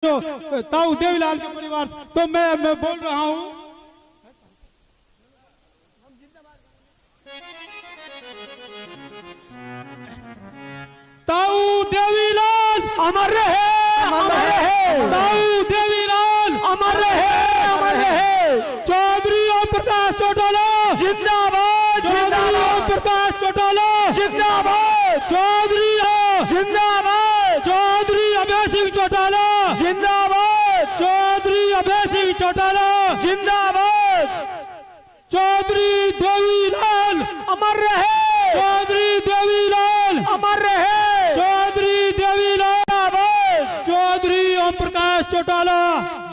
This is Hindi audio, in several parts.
जो ताऊ देवीलाल के परिवार, तो मैं बोल रहा हूँ ताऊ देवीलाल अमर रहे, अमर रहे, ताऊ देवीलाल अमर रहे, अमर रहे। चौधरी ओम प्रकाश चौटाला जिंदाबाद, चौधरी ओम प्रकाश चौटाला जिंदाबाद, चौधरी जिंदाबाद, चौधरी अभय सिंह चौटाला जिंदाबाद, चौधरी अभय सिंह चौटाला जिंदाबाद। चौधरी देवीलाल अमर रहे, चौधरी देवीलाल अमर रहे, चौधरी देवीलाल चौधरी ओम प्रकाश चौटाला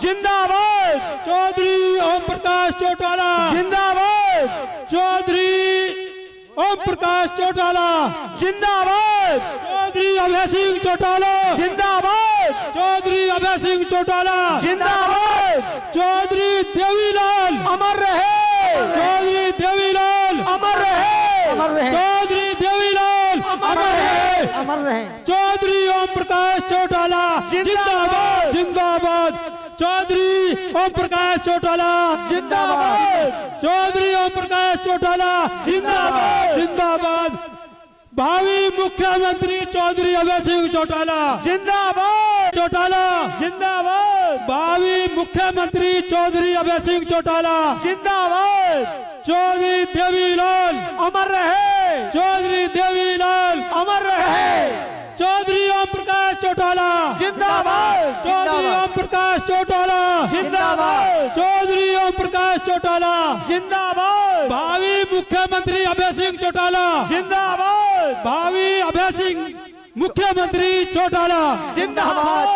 जिंदाबाद, चौधरी ओम प्रकाश चौटाला जिंदाबाद, चौधरी ओम प्रकाश चौटाला जिंदाबाद, चौधरी अभय सिंह चौटाला जिंदाबाद, चौधरी अभय सिंह चौटाला जिंदाबाद। चौधरी देवीलाल अमर रहे, चौधरी देवीलाल अमर रहे, अमर रहे, चौधरी देवीलाल अमर रहे, अमर रहे। चौधरी ओम प्रकाश चौटाला जिंदाबाद जिंदाबाद। चौधरी ओम प्रकाश चौटाला जिंदाबाद, चौधरी ओम प्रकाश चौटाला जिंदाबाद जिंदाबाद। भावी मुख्यमंत्री चौधरी अभय सिंह चौटाला जिंदाबाद, चौटाला जिंदाबाद, भावी मुख्यमंत्री चौधरी अभय सिंह चौटाला जिंदाबाद। चौधरी देवीलाल अमर रहे, चौधरी देवीलाल अमर रहे, चौधरी ओम प्रकाश चौटाला जिंदाबाद, चौधरी ओम प्रकाश चौटाला जिंदाबाद, चौधरी ओम प्रकाश चौटाला जिंदाबाद, भावी मुख्यमंत्री अभय सिंह चौटाला जिंदाबाद, भावी अभय सिंह मुख्यमंत्री चौटाला जिंदाबाद,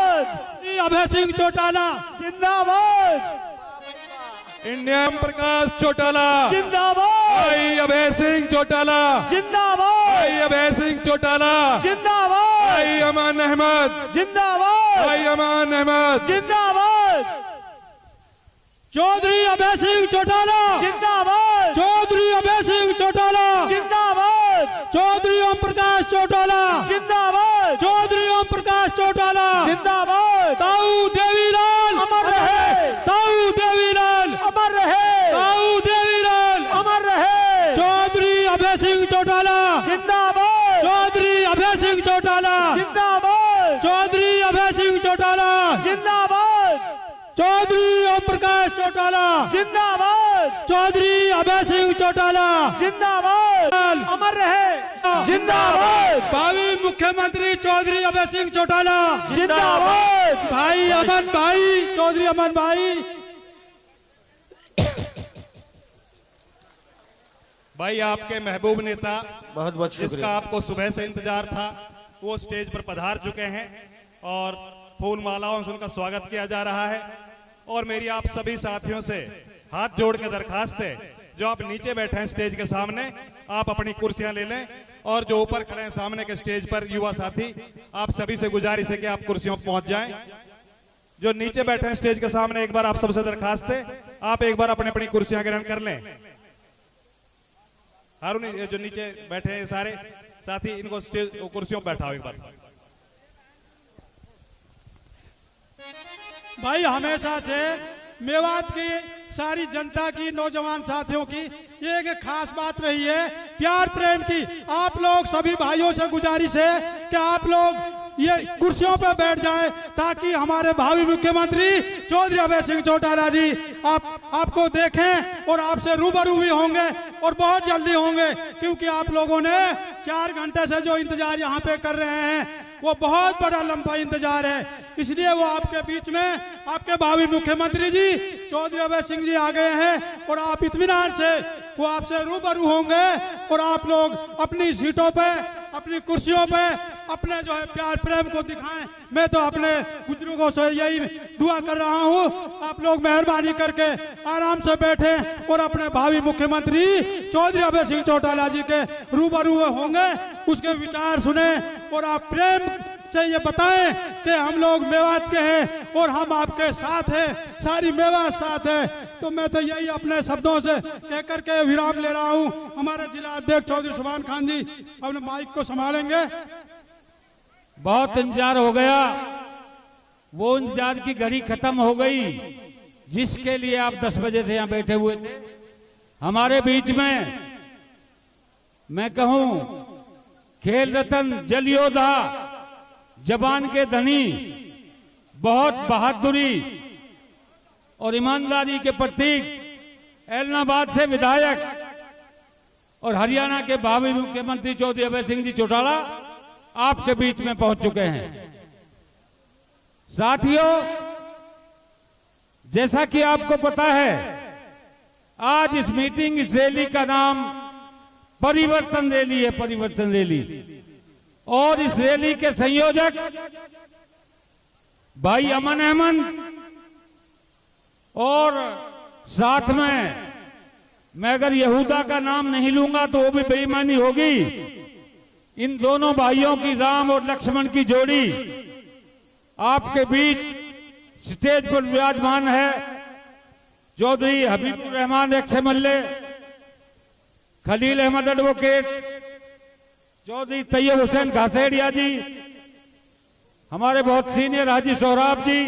अभय सिंह चौटाला जिंदाबाद, इंडिया प्रकाश चौटाला जिंदाबाद, भाई अभय सिंह चौटाला जिंदाबाद, भाई अभय सिंह चौटाला जिंदाबाद, भाई अमान अहमद जिंदाबाद, भाई अमान अहमद जिंदाबाद, चौधरी अभय सिंह चौटाला जिंदाबाद, चौधरी अभय सिंह चौटाला जिंदाबाद, चौधरी ओम प्रकाश चौटाला जिंदाबाद, चौधरी ओम प्रकाश चौटाला जिंदाबाद। ताऊ देवीलाल अमर रहे, ताऊ देवीलाल अमर रहे, ताऊ देवीलाल अमर रहे। चौधरी अभय सिंह चौटाला जिंदाबाद, चौधरी अभय सिंह चौटाला जिंदाबाद, चौधरी अभय सिंह चौटाला जिंदाबाद, चौधरी ओम प्रकाश चौटाला जिंदाबाद, चौधरी अभय सिंह चौटाला जिंदाबाद, अमर रहे, जिंदाबाद, भावी मुख्यमंत्री चौधरी अभय सिंह चौटाला जिंदाबाद, भाई अमन भाई चौधरी अमन भाई भाई आपके महबूब नेता बहुत बहुत जिसका आपको सुबह से इंतजार था वो स्टेज पर पधार चुके हैं और फूल मालाओं से उनका स्वागत किया जा रहा है। और मेरी आप सभी साथियों से हाथ जोड़ के दरखास्त है, जो आप नीचे बैठे हैं स्टेज के सामने, आप अपनी कुर्सियां ले लें। और जो ऊपर खड़े हैं सामने के स्टेज पर युवा साथी, आप सभी से गुजारिश है कि आप कुर्सियों पर पहुंच जाएं। जो नीचे बैठे हैं स्टेज के सामने, एक बार आप सबसे दरखास्त है, आप एक बार अपनी अपनी कुर्सियां ग्रहण कर लें। हारून, जो नीचे बैठे हैं सारे साथी, इनको स्टेज कुर्सियों पर बैठाओ एक बार। भाई हमेशा से मेवात की सारी जनता की, नौजवान साथियों की एक खास बात रही है, प्यार प्रेम की। आप लोग सभी भाइयों से गुजारिश है कि आप लोग ये कुर्सियों पर बैठ जाएं, ताकि हमारे भावी मुख्यमंत्री चौधरी अभय सिंह चौटाला जी आपको देखें और आपसे रूबरू भी होंगे, और बहुत जल्दी होंगे, क्योंकि आप लोगों ने 4 घंटे से जो इंतजार यहाँ पे कर रहे हैं वो बहुत बड़ा लंबा इंतजार है। इसलिए वो आपके बीच में आपके भावी मुख्यमंत्री जी चौधरी अभय सिंह जी आ गए हैं, और आप इत्मीनान से वो आपसे रूबरू होंगे, और आप लोग अपनी सीटों पे, अपनी कुर्सियों पे अपने जो है प्यार प्रेम को दिखाएं। मैं तो अपने बुजुर्गों से यही दुआ कर रहा हूं, आप लोग मेहरबानी करके आराम से बैठें और अपने भावी मुख्यमंत्री चौधरी अभय सिंह चौटाला जी के रूबरू होंगे, उसके विचार सुने, और आप प्रेम से ये बताएं कि हम लोग मेवात के हैं और हम आपके साथ हैं, सारी मेवात साथ है। तो मैं तो यही अपने शब्दों से कह करके विराम ले रहा हूं। हमारे जिला अध्यक्ष चौधरी सुभान खान जी अपने माइक को संभालेंगे। बहुत इंतजार हो गया, वो इंतजार की घड़ी खत्म हो गई जिसके लिए आप 10 बजे से यहां बैठे हुए थे। हमारे बीच में मैं कहूं खेल रत्न, जल योद्धा, जबान के धनी, बहुत बहादुरी और ईमानदारी के प्रतीक, ऐलनाबाद से विधायक और हरियाणा के भावी मुख्यमंत्री चौधरी अभय सिंह जी चौटाला आपके बीच में पहुंच चुके हैं। साथियों, जैसा कि आपको पता है, आज इस मीटिंग, इस रैली का नाम परिवर्तन रैली है, परिवर्तन रैली। और इस रैली के संयोजक भाई अमन अहमद, और साथ में मैं अगर यहूदा का नाम नहीं लूंगा तो वो भी बेईमानी होगी। इन दोनों भाइयों की, राम और लक्ष्मण की जोड़ी आपके बीच स्टेज पर विराजमान है। चौधरी हबीबुर रहमान XMLA, खलील अहमद एडवोकेट, चौधरी तैयब हुसैन घासेड़िया जी, हमारे बहुत सीनियर हाजी सोहराब जी,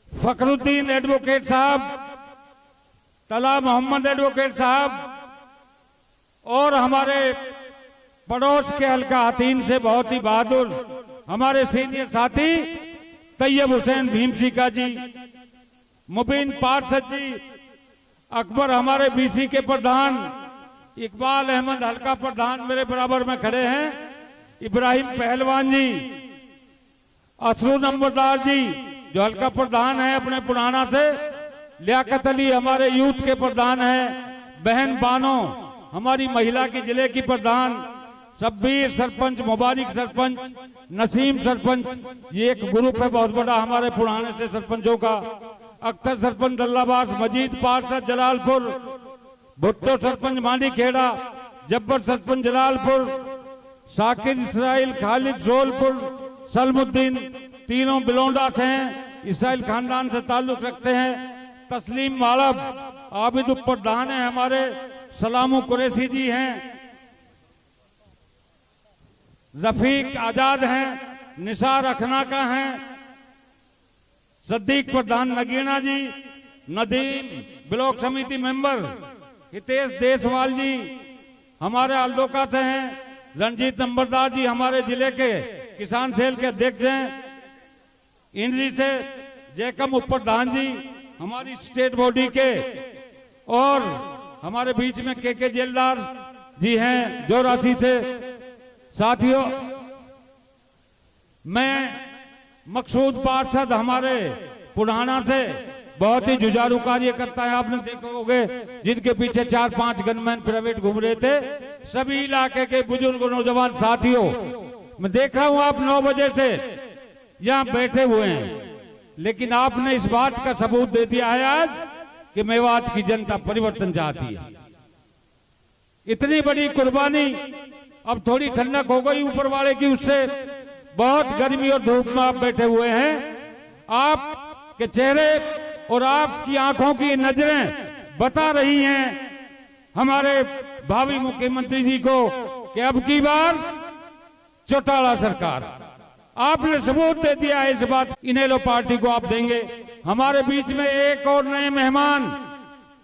फखरुद्दीन एडवोकेट साहब, तला मोहम्मद एडवोकेट साहब, और हमारे पड़ोस के हल्का हाथीन से बहुत ही बहादुर हमारे सीनियर साथी तैयब हुसैन भीमसिका जी, मुबीन पार्षद जी, अकबर हमारे BC के प्रधान, इकबाल अहमद हल्का प्रधान मेरे बराबर में खड़े हैं, इब्राहिम पहलवान जी, असरू नंबरदार जी जो हल्का प्रधान है अपने पुराना से, लियाकत अली हमारे यूथ के प्रधान हैं, बहन बानो हमारी महिला की जिले की प्रधान, शब्बीर सरपंच, मुबारक सरपंच, नसीम सरपंच, ये एक ग्रुप है बहुत बड़ा हमारे पुराने से सरपंचों का, अख्तर सरपंच दल्लाबास, मजीद पार्षद जलालपुर, भुट्टो सरपंच मांडी खेड़ा, जब्बर सरपंच जलालपुर, साकिर इसराइल, खालिद जोलपुर, सलमुद्दीन, तीनों बिलोंडा से हैं, इसराइल खानदान से ताल्लुक रखते हैं, तस्लीम मालब, आबिद प्रधान है हमारे, सलामू कुरैशी जी हैं, रफीक आजाद हैं, निसार अखना का हैं, सद्दीक प्रधान नगीना जी, नदीम ब्लॉक समिति मेंबर, हितेश देसवाल जी हमारे अल्दोका से हैं, रणजीत नंबरदार जी हमारे जिले के किसान सेल के अध्यक्ष हैं, इंद्री से जयकम उपप्रधान जी हमारी स्टेट बॉडी के, और हमारे बीच में के जेलदार जी हैं जोरासी से। साथियों, मैं मकसूद पार्षद हमारे पुराना से बहुत ही जुझारू कार्य करता है, आपने देखोगे जिनके पीछे 4-5 गनमैन प्राइवेट घूम रहे थे, सभी इलाके के बुजुर्ग नौजवान साथियों, मैं देख रहा हूं आप 9 बजे से यहां बैठे हुए हैं, लेकिन आपने इस बात का सबूत दे दिया है आज कि मेवात की जनता परिवर्तन चाहती है। इतनी बड़ी कुर्बानी, अब थोड़ी ठंडक हो गई ऊपर वाले की, उससे बहुत गर्मी और धूप में आप बैठे हुए हैं, आपके चेहरे और आपकी आंखों की नजरें बता रही हैं हमारे भावी मुख्यमंत्री जी को कि अब की बार चौटाला सरकार। आपने सबूत दे दिया है इस बात, इनेलो पार्टी को आप देंगे। हमारे बीच में एक और नए मेहमान,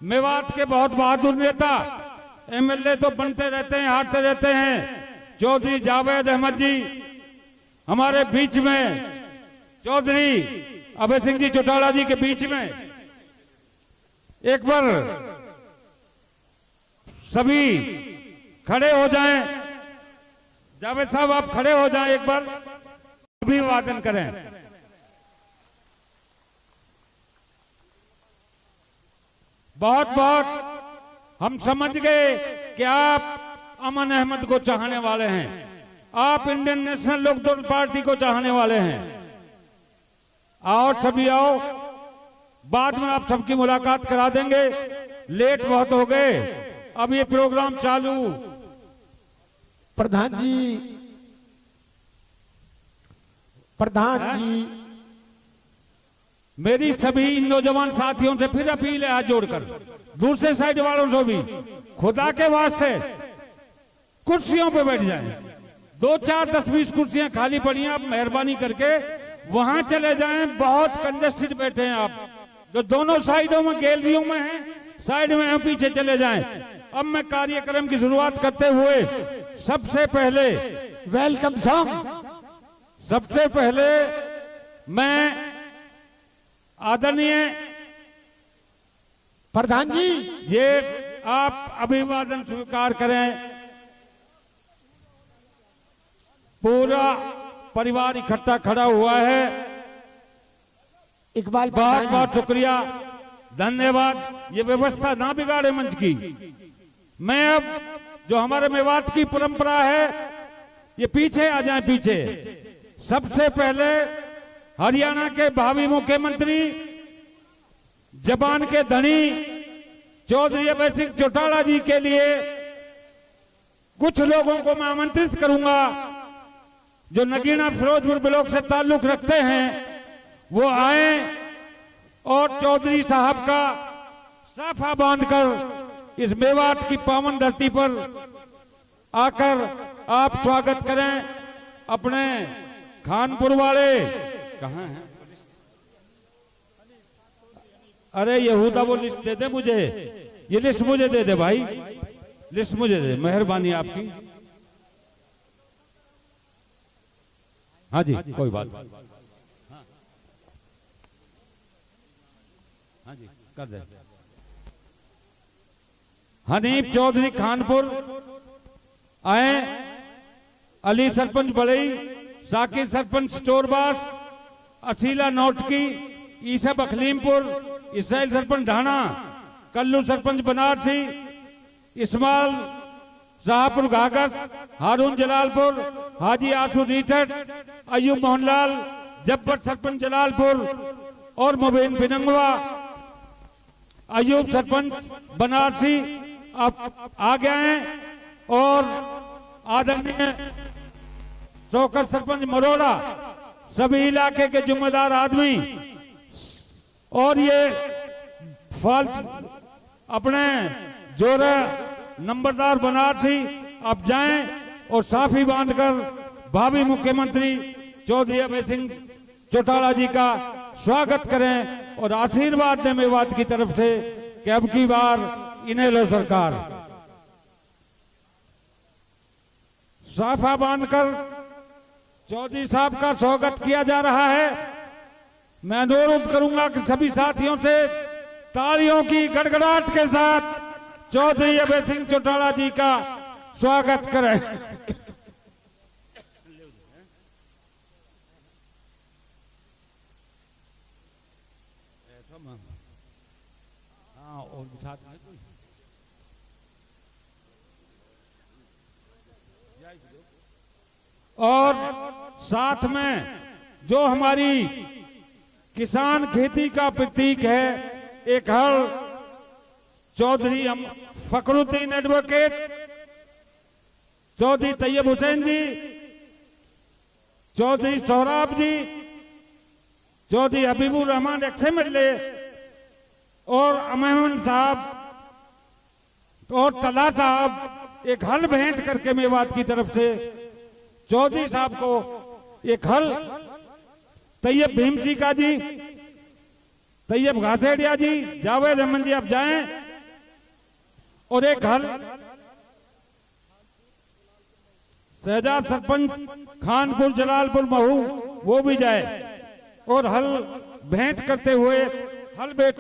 मेवात के बहुत बहादुर नेता, MLA तो बनते रहते हैं, हारते रहते हैं, चौधरी जावेद अहमद जी हमारे बीच में, चौधरी अभय सिंह जी चौटाला जी के बीच में। एक बार सभी खड़े हो जाएं, जावेद साहब आप खड़े हो जाएं, एक बार अभिवादन करें। बहुत बहुत हम समझ गए कि आप अमन अहमद को चाहने वाले हैं, आप इंडियन नेशनल लोकदल पार्टी को चाहने वाले हैं। आओ सभी आओ, बाद में आप सबकी मुलाकात करा देंगे, लेट बहुत हो गए, अब ये प्रोग्राम चालू। प्रधान जी मेरी सभी नौजवान साथियों से फिर अपील है हाथ जोड़कर, दूसरे साइड वालों से भी, खुदा के वास्ते कुर्सियों पे बैठ जाएं। 2, 4, 10, 20 कुर्सियां खाली पड़ी हैं, आप मेहरबानी करके वहां चले जाएं, बहुत कंजेस्टेड बैठे हैं आप, जो दोनों साइडों में गैलरियों में हैं, साइड में हैं, पीछे चले जाएं। अब मैं कार्यक्रम की शुरुआत करते हुए सबसे पहले वेलकम सॉन्ग। सबसे पहले मैं आदरणीय प्रधान जी, ये आप अभिवादन स्वीकार करें। पूरा परिवार इकट्ठा खड़ा हुआ है। इकबाल बहुत प्रधान बहुत शुक्रिया, धन्यवाद। ये व्यवस्था ना बिगाड़े मंच की। मैं अब जो हमारे मेवात की परंपरा है, ये पीछे आ जाए, पीछे। सबसे पहले हरियाणा के भावी मुख्यमंत्री, जबान के धनी चौधरी अभय सिंह चौटाला जी के लिए कुछ लोगों को मैं आमंत्रित करूंगा जो नगीना फिरोजपुर ब्लॉक से ताल्लुक रखते हैं, वो आए और चौधरी साहब का साफा बांधकर इस मेवात की पावन धरती पर आकर आप स्वागत करें। अपने खानपुर वाले कहाँ हैं? अरे यहूदा, वो लिस्ट दे दे मुझे, ये लिस्ट मुझे दे दे भाई, लिस्ट मुझे दे, मेहरबानी आपकी। हाँ जी, कोई बात। हाँ जी, कर दे। हनीफ चौधरी खानपुर आए, अली सरपंच बड़ई, साकिर सरपंच स्टोरबास, असीला नौटकी, ईसा बखलीमपुर, इसराइल सरपंच ढाणा, कल्लू सरपंच बनारसी, इस्माइल शाहपुर घाघस, हारून जलालपुर, हाजी आसू रीठट, अयूब मोहनलाल, जब्बर सरपंच जलालपुर और मुबीन पिनंगवा, अयूब सरपंच बनारसी अब आ गए हैं। और आदरणीय शौकत सरपंच मरोड़ा, सभी इलाके के जिम्मेदार आदमी और ये अपने जोरे नंबरदार बनारसी अब जाएं और साफी बांधकर भावी मुख्यमंत्री चौधरी अभय सिंह चौटाला जी का स्वागत करें और आशीर्वाद दें मेवात की तरफ से कि अब की बार इन्हें लो सरकार। साफा बांधकर चौधरी साहब का स्वागत किया जा रहा है। मैं अनुरोध करूंगा कि सभी साथियों से तालियों की गड़गड़ाहट के साथ चौधरी अभय सिंह चौटाला जी का स्वागत करें। और साथ में जो हमारी किसान खेती का प्रतीक है, एक हल, चौधरी फखरुद्दीन एडवोकेट, चौधरी तैयब हुसैन जी, चौधरी सोहराब जी, चौधरी हबीबुर रहमान एक्सेमले और अमन साहब और तला साहब एक हल भेंट करके मेवात की तरफ से चौधरी साहब को एक हल, तैयब भीमसी का जी, तैयब घासेड़िया जी, जावेद अहमद जी आप जाएं और एक हल शहजाद सरपंच खानपुर जलालपुर महू वो भी जाए और हल भेंट करते हुए हल भेंट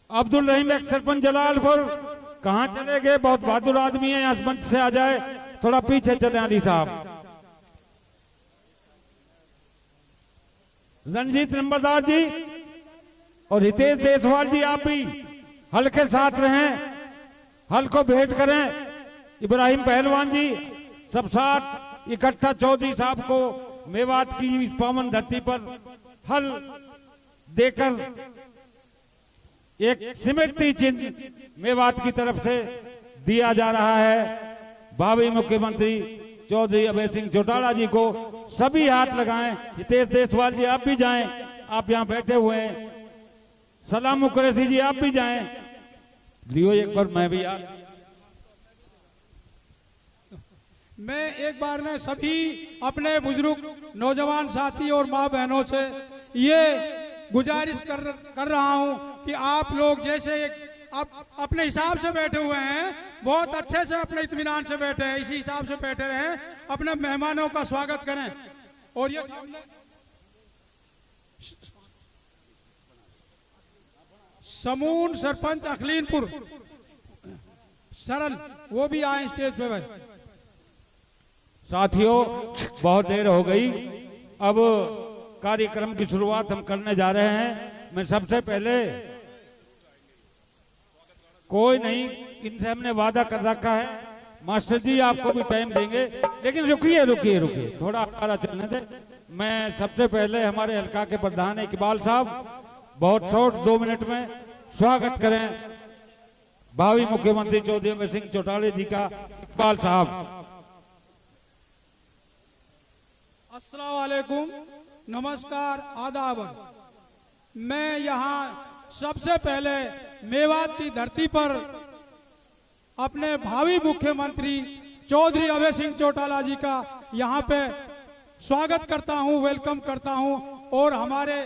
अब्दुल रहीम एक सरपंच जलालपुर कहां चले गए? बहुत बहादुर आदमी है, यहाँ मंच से आ जाए, थोड़ा पीछे चले अली साहब। रणजीत नंबरदार जी और हितेश देसवाल जी आप भी हल के साथ रहें, हल को भेंट करें। इब्राहिम पहलवान जी सब साथ इकट्ठा चौधरी साहब को मेवात की इस पावन धरती पर हल देकर एक स्मृति चिन्ह मेवात की तरफ से दिया जा रहा है। भावी मुख्यमंत्री चौधरी अभय सिंह चौटाला जी को सभी हाथ लगाएं। हितेश देसवाल जी आप भी जाएं, आप यहां बैठे हुए हैं। सलाम कुरैशी जी आप भी जाएं, लियो एक बार मैं भी यार। मैं एक बार ने सभी अपने बुजुर्ग नौजवान साथी और माँ बहनों से ये गुजारिश कर रहा हूँ कि आप लोग जैसे अपने हिसाब से बैठे हुए हैं, बहुत अच्छे से अपने इत्मीनान से बैठे हैं, इसी हिसाब से बैठे रहें, अपने मेहमानों का स्वागत करें। और ये समून सरपंच अखलीनपुर सरल वो भी आए स्टेज पे भाई। साथियों, बहुत देर हो गई, अब कार्यक्रम की शुरुआत हम करने जा रहे हैं। मैं सबसे पहले, कोई नहीं, इनसे हमने वादा कर रखा है, मास्टर जी आपको भी टाइम देंगे, लेकिन रुकिए रुकिए रुकिए, थोड़ा हमारा चलने दे। मैं सबसे पहले हमारे हल्का के प्रधान इकबाल साहब, बहुत शॉर्ट 2 मिनट में स्वागत करें भावी मुख्यमंत्री चौधरी अभय सिंह चौटाला जी का। इकबाल साहब। अस्सलाम वालेकुम, नमस्कार, आदाब। मैं यहाँ सबसे पहले मेवात की धरती पर अपने भावी मुख्यमंत्री चौधरी अभय सिंह चौटाला जी का यहाँ पे स्वागत करता हूँ, वेलकम करता हूँ। और हमारे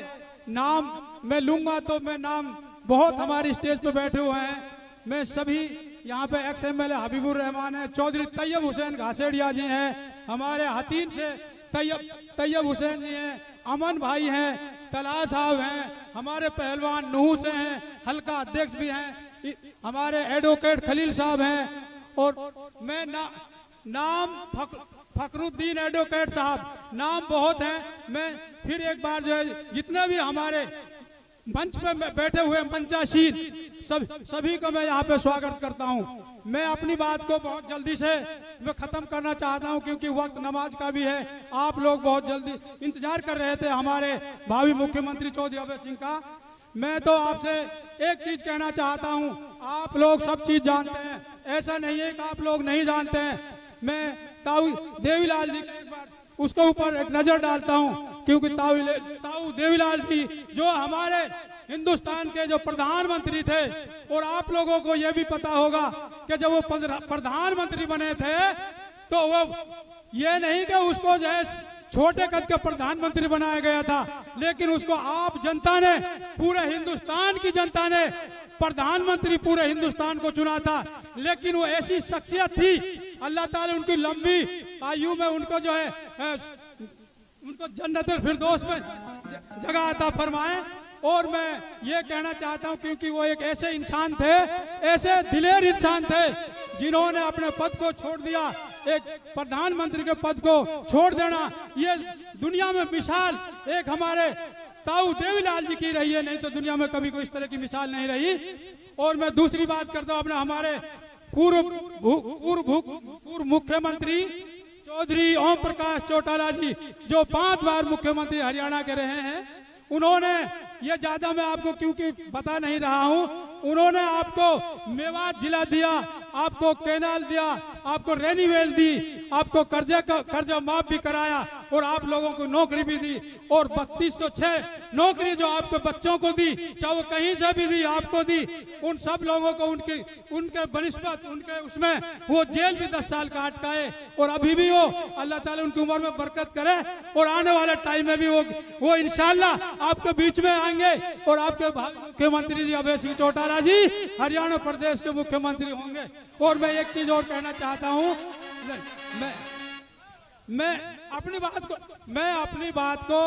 नाम मैं लूंगा तो मैं नाम बहुत हमारे स्टेज पे बैठे हुए हैं, मैं सभी यहाँ पे एक्स MLA हबीबुर रहमान है, चौधरी तैयब हुसैन घासेड़िया जी हैं, हमारे हतीन से तैयब हुसैन जी हैं, अमन भाई हैं, तला साहब हैं, हमारे पहलवान नूह से हैं, हल्का अध्यक्ष भी हैं, हमारे एडवोकेट खलील साहब हैं। और मैं नाम फखरुद्दीन एडवोकेट साहब, नाम बहुत हैं। मैं फिर एक बार जो है जितने भी हमारे मंच पे बैठे हुए मंचासीन सभी को मैं यहाँ पे स्वागत करता हूँ। मैं अपनी बात को बहुत जल्दी से मैं खत्म करना चाहता हूँ, क्योंकि वक्त नमाज का भी है। आप लोग बहुत जल्दी इंतजार कर रहे थे हमारे भावी मुख्यमंत्री चौधरी अभय सिंह का। मैं तो आपसे एक चीज कहना चाहता हूँ, आप लोग सब चीज जानते हैं, ऐसा नहीं है कि आप लोग नहीं जानते हैं। मैं ताऊ देवीलाल जी का एक बार उसके ऊपर एक नजर डालता हूँ, क्योंकि ताऊ देवीलाल जी जो हमारे हिंदुस्तान के जो प्रधानमंत्री थे, और आप लोगों को यह भी पता होगा कि जब वो प्रधानमंत्री बने थे तो वो ये नहीं कि उसको जो है छोटे कद के प्रधानमंत्री बनाया गया था, लेकिन उसको आप जनता ने, पूरे हिंदुस्तान की जनता ने प्रधानमंत्री पूरे हिंदुस्तान को चुना था। लेकिन वो ऐसी शख्सियत थी, अल्लाह ताला उनकी लंबी आयु में उनको जो है उनको जन्नतुल फिरदौस में जगह अता फरमाए। और मैं ये कहना चाहता हूँ, क्योंकि वो एक ऐसे इंसान थे, ऐसे दिलेर इंसान थे, जिन्होंने अपने पद को छोड़ दिया, एक प्रधानमंत्री के पद को छोड़ देना, ये दुनिया में मिसाल एक हमारे ताऊ देवीलाल जी की रही है, नहीं तो दुनिया में कभी कोई इस तरह की मिसाल नहीं रही। और मैं दूसरी बात करता हूँ अपने हमारे पूर्व मुख्यमंत्री चौधरी ओम प्रकाश चौटाला जी, जो 5 बार मुख्यमंत्री हरियाणा के रहे हैं। उन्होंने, ये ज्यादा मैं आपको क्योंकि बता नहीं रहा हूं, उन्होंने आपको मेवात जिला दिया, आपको कैनाल दिया, आपको रेनीवेल दी, आपको कर्जा माफ भी कराया, और आप लोगों को नौकरी भी दी। और 3206 नौकरी जो आपके बच्चों को दी, चाहे वो कहीं से भी दी, आपको दी। उन सब लोगों को उनके बनिस्बत उनके उसमें वो जेल भी 10 साल काट का है, और अभी भी वो अल्लाह ताला उनकी उम्र में बरकत करे, और आने वाले टाइम में भी वो इंशाल्लाह आपके बीच में आएंगे, और आपके मुख्यमंत्री जी अभय सिंह चौटाला जी हरियाणा प्रदेश के मुख्यमंत्री होंगे। और मैं एक चीज और कहना चाहता हूँ, मैं अपनी बात को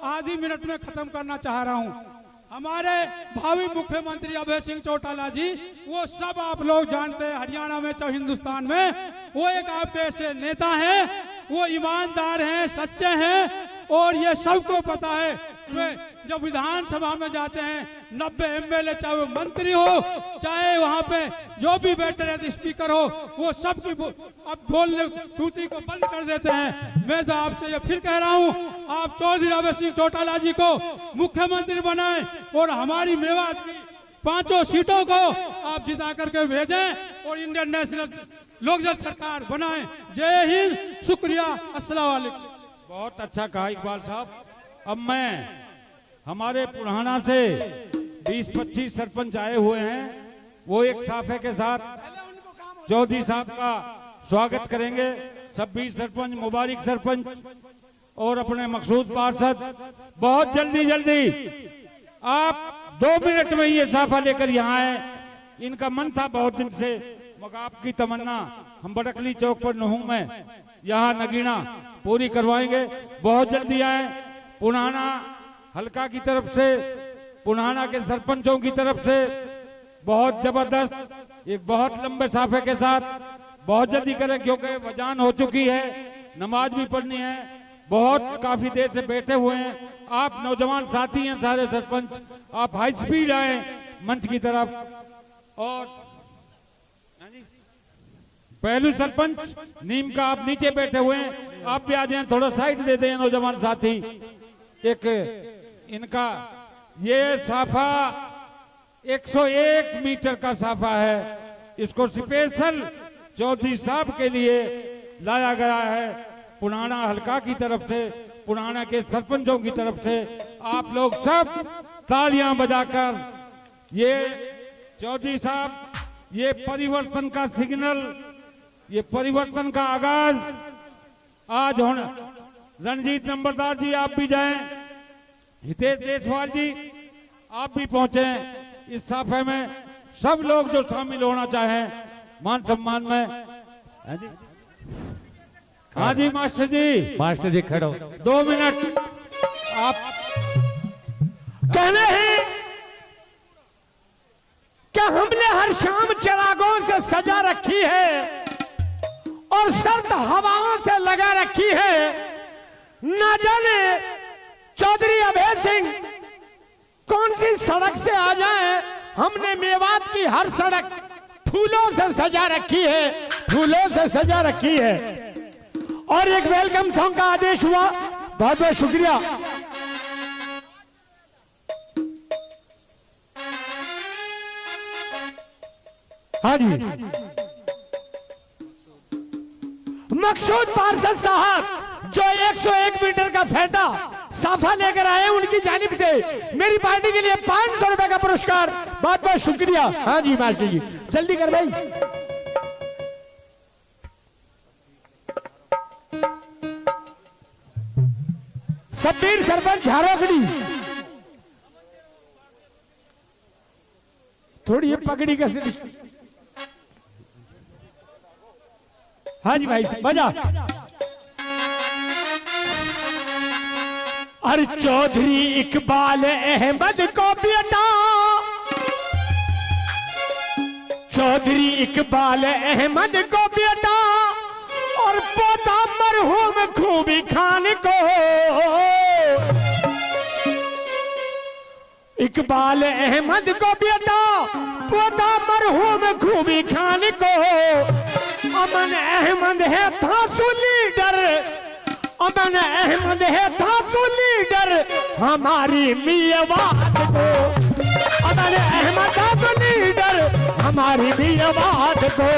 आधी मिनट में खत्म करना चाह रहा हूँ। हमारे भावी मुख्यमंत्री अभय सिंह चौटाला जी, वो सब आप लोग जानते हैं, हरियाणा में चाहे हिंदुस्तान में, वो एक आपके ऐसे नेता हैं, वो ईमानदार हैं, सच्चे हैं, और ये सबको पता है। वे जब विधानसभा में जाते हैं, 90 MLA, चाहे वो मंत्री हो, चाहे वहाँ पे जो भी बैठे रहते स्पीकर हो, वो सबकी अब बोलने तूती को बंद कर देते हैं। मैं तो आपसे ये फिर कह रहा हूँ, आप चौधरी अभय सिंह चौटाला जी को मुख्यमंत्री बनाएं, और हमारी मेवात की 5 सीटों को आप जिता करके भेजें, और इंडियन नेशनल लोकदल सरकार बनाएं। जय हिंद, शुक्रिया, अस्सलाम वालेकुम। बहुत अच्छा कहा इकबाल साहब। अब मैं हमारे पुराना से 20-25 सरपंच आए हुए हैं, वो एक साफे के साथ चौधरी साहब का स्वागत करेंगे। शब्बीर सरपंच, मुबारक सरपंच और अपने मकसूद पार्षद, बहुत जल्दी आप 2 मिनट में ये साफा लेकर यहाँ आए। इनका मन था बहुत दिन से, मगर आपकी तमन्ना हम बड़कली चौक पर नहूं में यहाँ नगीना पूरी करवाएंगे। बहुत जल्दी आए। पुराना हल्का की तरफ से, पुराना के सरपंचों की तरफ से बहुत जबरदस्त एक बहुत लंबे साफे के साथ बहुत जल्दी करें, क्योंकि वजान हो चुकी है, नमाज भी पढ़नी है। बहुत काफी देर से बैठे हुए हैं। आप नौजवान साथी हैं सारे सरपंच, आप हाई स्पीड आए मंच की तरफ। और पहलू सरपंच नीम का आप नीचे बैठे हुए हैं, आप भी आ जाएं, थोड़ा साइड दे दें नौजवान साथी। एक इनका ये साफा 101 मीटर का साफा है। इसको स्पेशल चौधरी साहब के लिए लाया गया है, पुराना हल्का की तरफ से, पुराना के सरपंचों की तरफ से। आप लोग सब तालियां बजाकर ये चौधरी साहब, ये परिवर्तन का सिग्नल, ये परिवर्तन का आगाज आज होना। रणजीत नंबरदार जी आप भी जाएं, हितेश देशवाल जी आप भी पहुंचे इस साफे में। सब लोग जो शामिल होना चाहें मान सम्मान में। हाँ जी मास्टर जी खड़ो। 2 मिनट आप कहने हैं कि हमने हर शाम चिरागों से सजा रखी है और सर्द हवाओं से लगा रखी है। न जाने चौधरी अभय सिंह कौन सी सड़क से आ जाए, हमने मेवात की हर सड़क फूलों से सजा रखी है, फूलों से सजा रखी है। और एक वेलकम सॉन्ग का आदेश हुआ, बहुत बहुत शुक्रिया। हाँ जी, मकसूद पार्षद साहब जो 101 मीटर का फेंटा साफा लेकर आए, उनकी जानिब से मेरी पार्टी के लिए 500 रुपए का पुरस्कार, बहुत बहुत शुक्रिया। हाँ जी मास्टर जी, जल्दी कर भाई। शब्बीर सरपंच झारोखड़ी, थोड़ी ये पगड़ी का सिर। हाँ जी भाई बजा। अरे चौधरी इकबाल अहमद को बेटा, चौधरी इकबाल अहमद को बेटा और पोता मरहूम खूबी खान को। इकबाल अहमद को बेटा, पोता मरहूम खूबी खान को। अमन अहमद है थासू लीडर, अमन अहमद है थासू लीडर हमारी मियावाद को। अमन अहमद थासू लीडर हमारी मियावाद को।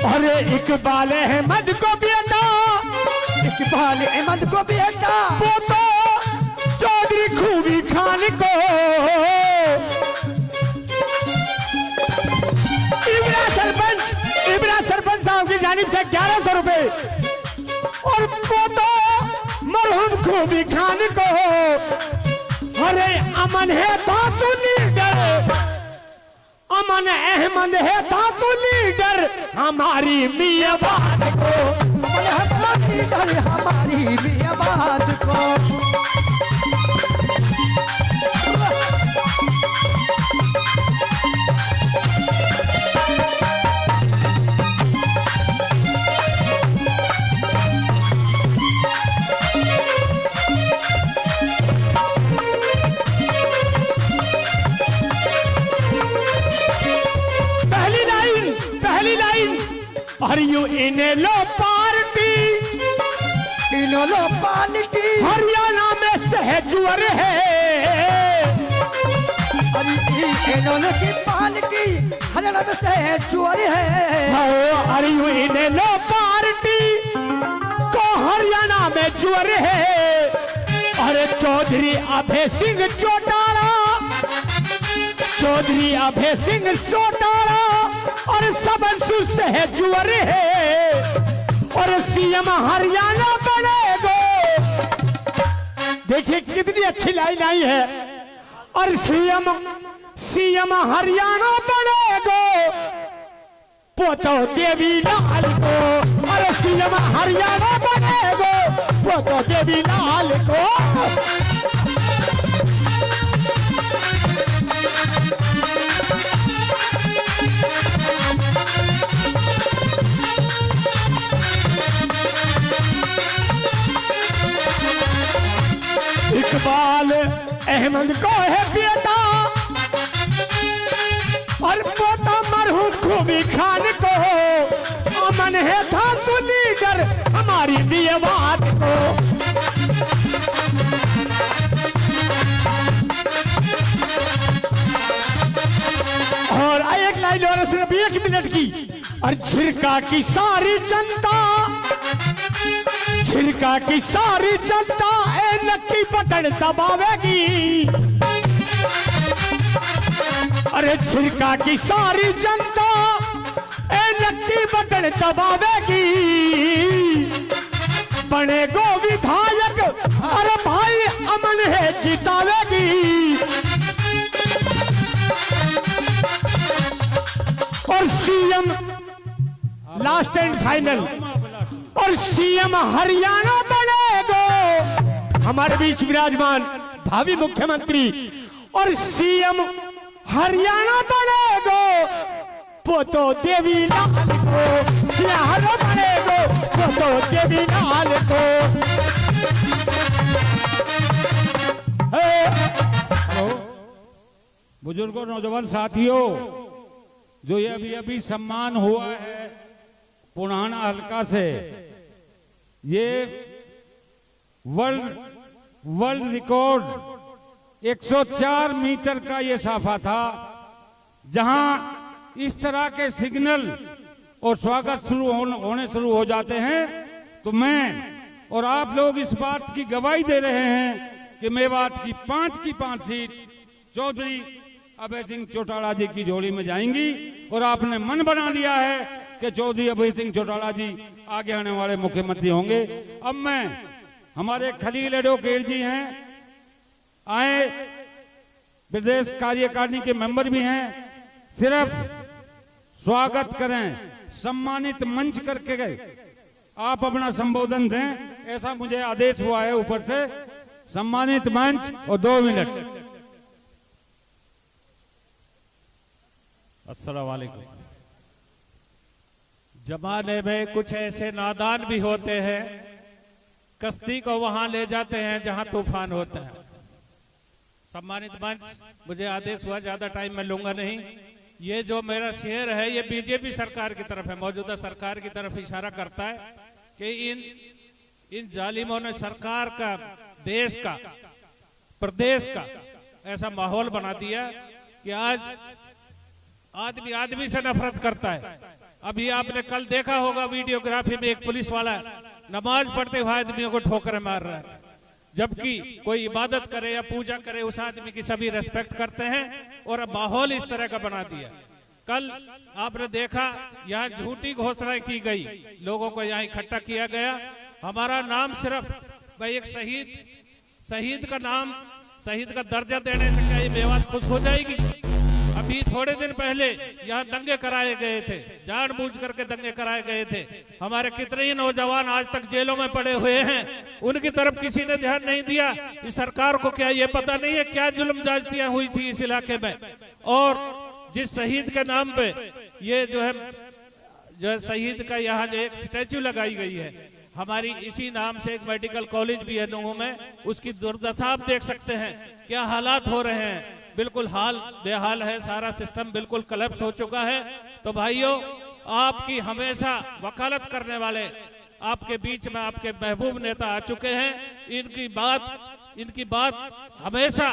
अरे इकबाल अहमद को बेटा, इकबाल अहमद को बेटा, पोता चौधरी खूबी खान को। इब्रा सरपंच साहब की जानिब से 1100 रुपए और पोता मरहूम खूबी खान को। अरे अमन है थासू लीडर, अमन अहमद है थासू लीडर हमारी मियावाद को। लीडर हमारी मियावाद को। पहली लाइन आर यू इन लो पार्टी, इनोलो पार्टी हरियाणा में सहजवर है। अरे इनोलो की पार्टी हरियाणा में सहजवर है। आर यू इन लो पार्टी हरियाणा में जोर है। अरे चौधरी अभय सिंह चौटाला, चौधरी अभय सिंह चौटाला और सबंसु से जोर है। और सीएम हरियाणा बनेगो। देखिए कितनी अच्छी लाइन आई है। और सीएम हरियाणा बनेगो पोतो देवी लाल को। और सीएम हरियाणा बनेगो पोतो देवी लाल को। इकबाल अहमद को है बेटा और पोता मरहूम खूबी खान को। अमन है था तो लीडर हमारी मेवात को। और एक लाइन और सिर्फ 1 मिनट की। और झिरका की सारी जनता, झिरका की सारी जनता ए नक्की बटन दबावेगी। अरे झिरका की सारी जनता ए नक्की बटन दबावेगी। बनेगो विधायक अरे भाई अमन है जितावेगी। और सीएम लास्ट एंड फाइनल। और सीएम हरियाणा बनेगो हमारे बीच विराजमान भावी मुख्यमंत्री। और सीएम हरियाणा बनेगो पोतो देवी लाल को। बिहार बनेगो पोतो देवी लाल को। बुजुर्गों, नौजवान साथियों, जो ये अभी अभी सम्मान हुआ है पुराना हल्का से, ये वर्ल्ड रिकॉर्ड 104 मीटर का ये साफा था, जहां इस तरह के सिग्नल और स्वागत होने शुरू हो जाते हैं। तो मैं और आप लोग इस बात की गवाही दे रहे हैं कि मेवात की 5 सीट चौधरी अभय सिंह चौटाला जी की झोली में जाएंगी। और आपने मन बना लिया है कि चौधरी अभय सिंह चौटाला जी आगे आने वाले मुख्यमंत्री होंगे। अब मैं हमारे खलील एडवोकेट जी हैं, आए प्रदेश कार्यकारिणी के मेंबर भी हैं, सिर्फ स्वागत करें, सम्मानित मंच करके गए आप अपना संबोधन दें, ऐसा मुझे आदेश हुआ है ऊपर से। सम्मानित मंच और 2 मिनट। अस्सलाम वालेकुम। जमाने में कुछ ऐसे नादान भी होते हैं, कश्ती को वहां ले जाते हैं जहां तूफान होता है। सम्मानित मंच, मुझे आदेश हुआ, ज्यादा टाइम मैं लूंगा नहीं। ये जो मेरा शेर है ये बीजेपी सरकार की तरफ है, मौजूदा सरकार की तरफ इशारा करता है कि इन जालिमों ने सरकार का, देश का, प्रदेश का ऐसा माहौल बना दिया कि आज आदमी आदमी से नफरत करता है। अभी आपने कल देखा होगा वीडियोग्राफी में, एक पुलिस वाला नमाज पढ़ते हुए आदमियों को ठोकर मार रहा है, जबकि कोई इबादत करे या पूजा करे उस आदमी की सभी रेस्पेक्ट करते हैं। और अब माहौल इस तरह का बना दिया। कल आपने देखा यहाँ झूठी घोषणाएं की गई, लोगों को यहाँ इकट्ठा किया गया। हमारा नाम सिर्फ भाई एक शहीद का नाम, शहीद का दर्जा देने से क्या ये मेवात खुश हो जाएगी? अभी थोड़े दिन पहले यहाँ दंगे कराए गए थे, जानबूझ करके दंगे कराए गए थे। हमारे कितने ही नौजवान आज तक जेलों में पड़े हुए हैं, उनकी तरफ किसी ने ध्यान नहीं दिया। इस सरकार को क्या ये पता नहीं है क्या जुल्म ज्यादतियां हुई थी इस इलाके में? और जिस शहीद के नाम पे ये जो है शहीद का यहाँ जो एक स्टैच्यू लगाई गई है, हमारी इसी नाम से एक मेडिकल कॉलेज भी है नूह में, उसकी दुर्दशा आप देख सकते हैं क्या हालात हो रहे हैं। बिल्कुल हाल बेहाल है, सारा सिस्टम बिल्कुल कलेप्स हो चुका है। तो भाइयों, आपकी हमेशा वकालत करने वाले आपके बीच में आपके महबूब नेता आ चुके हैं। इनकी बात हमेशा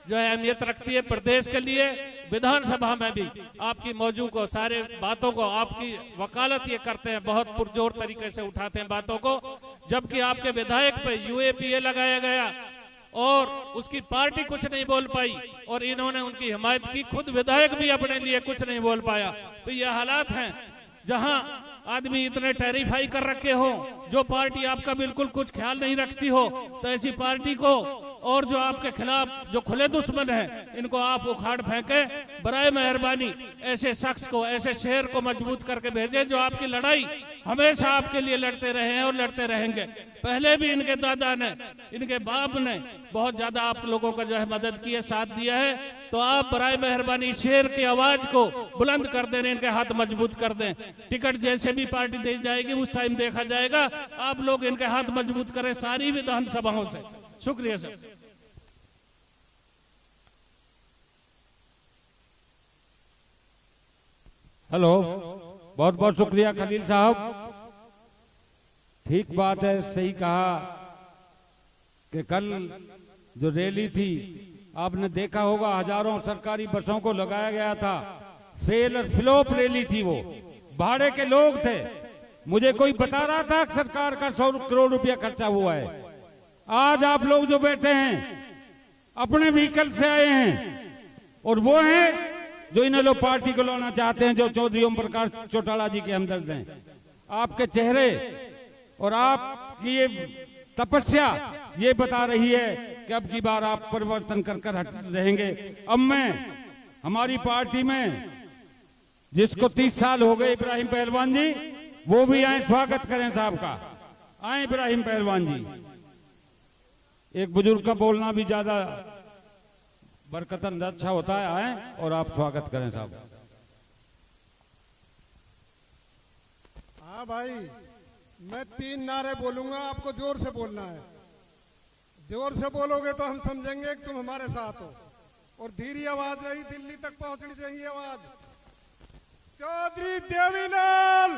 जो है अहमियत रखती है प्रदेश के लिए। विधानसभा में भी आपकी मौजूद को, सारे बातों को आपकी वकालत ये करते हैं, बहुत पुरजोर तरीके से उठाते हैं बातों को। जबकि आपके विधायक पे यूएपीए लगाया गया और उसकी पार्टी कुछ नहीं बोल पाई और इन्होंने उनकी हिमायत की, खुद विधायक भी अपने लिए कुछ नहीं बोल पाया। तो ये हालात हैं जहां आदमी इतने टेरिफाई कर रखे हो, जो पार्टी आपका बिल्कुल कुछ ख्याल नहीं रखती हो, तो ऐसी पार्टी को और जो आपके खिलाफ जो खुले दुश्मन हैं इनको आप उखाड़ फेंके। बराए मेहरबानी ऐसे शख्स को, ऐसे शेर को मजबूत करके भेजें जो आपकी लड़ाई हमेशा आपके लिए लड़ते रहे हैं और लड़ते रहेंगे। पहले भी इनके दादा ने, इनके बाप ने बहुत ज्यादा आप लोगों का जो है मदद की है, साथ दिया है। तो आप बराए मेहरबानी शेर की आवाज को बुलंद कर दें, इनके हाथ मजबूत कर दें। टिकट जैसे भी पार्टी दी जाएगी उस टाइम देखा जाएगा, आप लोग इनके हाथ मजबूत करें सारी विधानसभाओं से। शुक्रिया सर। हेलो, बहुत बहुत शुक्रिया खलील साहब। ठीक बात है, सही कहा कि कल जो रैली थी आपने देखा होगा, हजारों सरकारी बसों को लगाया गया था। फेल और फ्लॉप रैली थी, वो भाड़े के लोग थे। मुझे कोई बता रहा था कि सरकार का 100 करोड़ रुपया खर्चा हुआ है। आज आप लोग जो बैठे हैं अपने व्हीकल से आए हैं और वो हैं जो इन लोग पार्टी को लाना चाहते हैं, जो चौधरी ओम प्रकाश चौटाला जी के हमदर्द हैं। आपके चेहरे और आपकी ये तपस्या ये बता रही है कि अब की बार आप परिवर्तन कर हट रहेंगे। अब मैं हमारी पार्टी में जिसको 30 साल हो गए, इब्राहिम पहलवान जी, वो भी आए, स्वागत करें साहब का। आए इब्राहिम पहलवान जी। एक बुजुर्ग का बोलना भी ज्यादा बरकतन अच्छा होता है। आए और आप स्वागत करें साहब। हाँ भाई, मैं 3 नारे बोलूंगा, आपको जोर से बोलना है। जोर से बोलोगे तो हम समझेंगे कि तुम हमारे साथ हो। और धीरे आवाज रही, दिल्ली तक पहुंचनी चाहिए आवाज। चौधरी देवीलाल,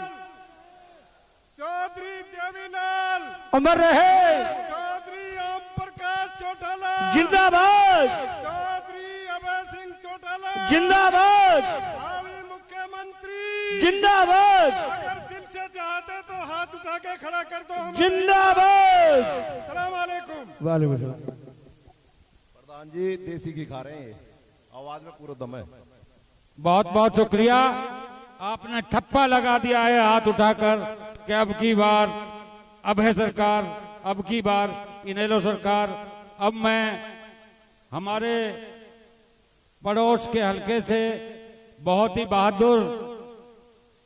चौधरी देवीलाल अमर रहे। चौधरी ओम प्रकाश चौटाला जिंदाबाद। चौधरी अभय सिंह चौटाला जिंदाबाद। भावी मुख्यमंत्री जिंदाबाद। अगर दिल से चाहते तो हाथ उठा के खड़ा कर दो। जिंदाबाद। सलाम वालेकुम। वालेकुम सलाम। प्रधान जी देसी घी खा रहे हैं, आवाज में पूरा दम है। बहुत बहुत शुक्रिया, आपने ठप्पा लगा दिया है हाथ उठाकर कि अब की बार अब है सरकार, अब की बार इनेलो सरकार। अब मैं हमारे पड़ोस के हलके से बहुत ही बहादुर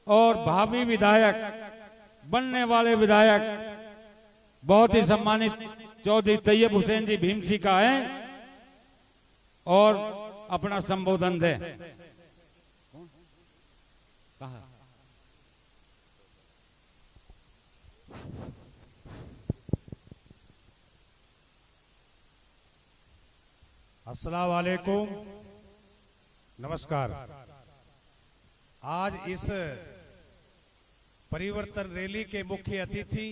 और भावी विधायक, बनने वाले विधायक, बहुत ही सम्मानित चौधरी तैयब हुसैन जी भीमसी का है और अपना संबोधन दें। अस्सलाम वालेकुम, नमस्कार। आज इस परिवर्तन रैली के मुख्य अतिथि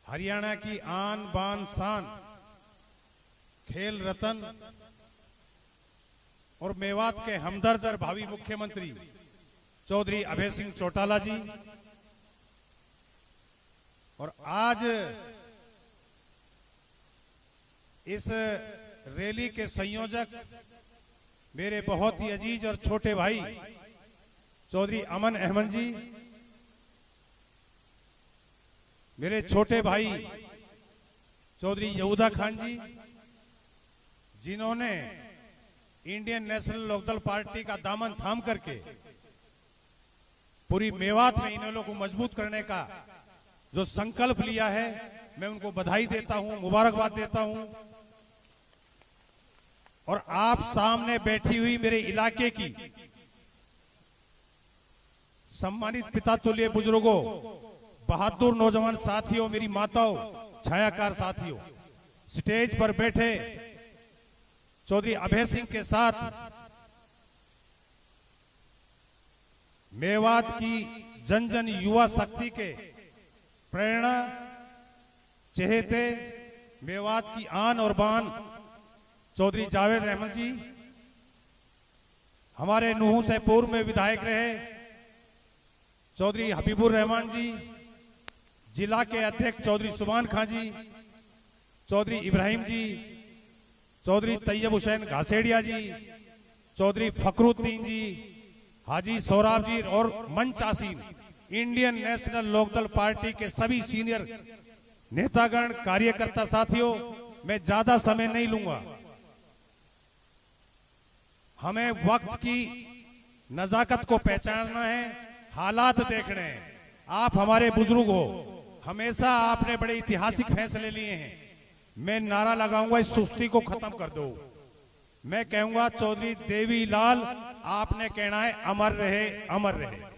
हरियाणा की आन बान शान, खेल रत्न और मेवात के हमदर्द और भावी मुख्यमंत्री चौधरी अभय सिंह चौटाला जी, और आज इस रैली के संयोजक मेरे बहुत ही अजीज और छोटे भाई चौधरी अमन अहमद जी, मेरे छोटे भाई चौधरी यहूदा खान जी, जिन्होंने इंडियन नेशनल लोकदल पार्टी का दामन थाम करके पूरी मेवात में इन लोगों को मजबूत करने का जो संकल्प लिया है, मैं उनको बधाई देता हूं, मुबारकबाद देता हूं। और आप सामने बैठी हुई मेरे इलाके की सम्मानित पिता तुल्य बुजुर्गों, बहादुर नौजवान साथियों, मेरी माताओं, छायाकार साथियों, स्टेज पर बैठे चौधरी अभय सिंह के साथ मेवात की जन जन युवा शक्ति के प्रेरणा, चहेते, मेवात की आन और बान चौधरी जावेद अहमद जी, हमारे नूह से पूर्व में विधायक रहे चौधरी हबीबुर रहमान जी, जिला के अध्यक्ष चौधरी सुभान खां जी, चौधरी इब्राहिम जी, चौधरी तैयब हुसैन घासेड़िया जी, चौधरी फखरुद्दीन जी, हाजी सौराब जी और मंच आसीन इंडियन नेशनल लोकदल पार्टी के सभी सीनियर नेतागण, कार्यकर्ता साथियों, मैं ज्यादा समय नहीं लूंगा। हमें वक्त की नजाकत को पहचानना है, हालात देखने हैं। आप हमारे बुजुर्ग हो, हमेशा आपने बड़े ऐतिहासिक फैसले लिए हैं। मैं नारा लगाऊंगा, इस सुस्ती को खत्म कर दो। मैं कहूंगा चौधरी देवीलाल, आपने कहना है अमर रहे, अमर रहे।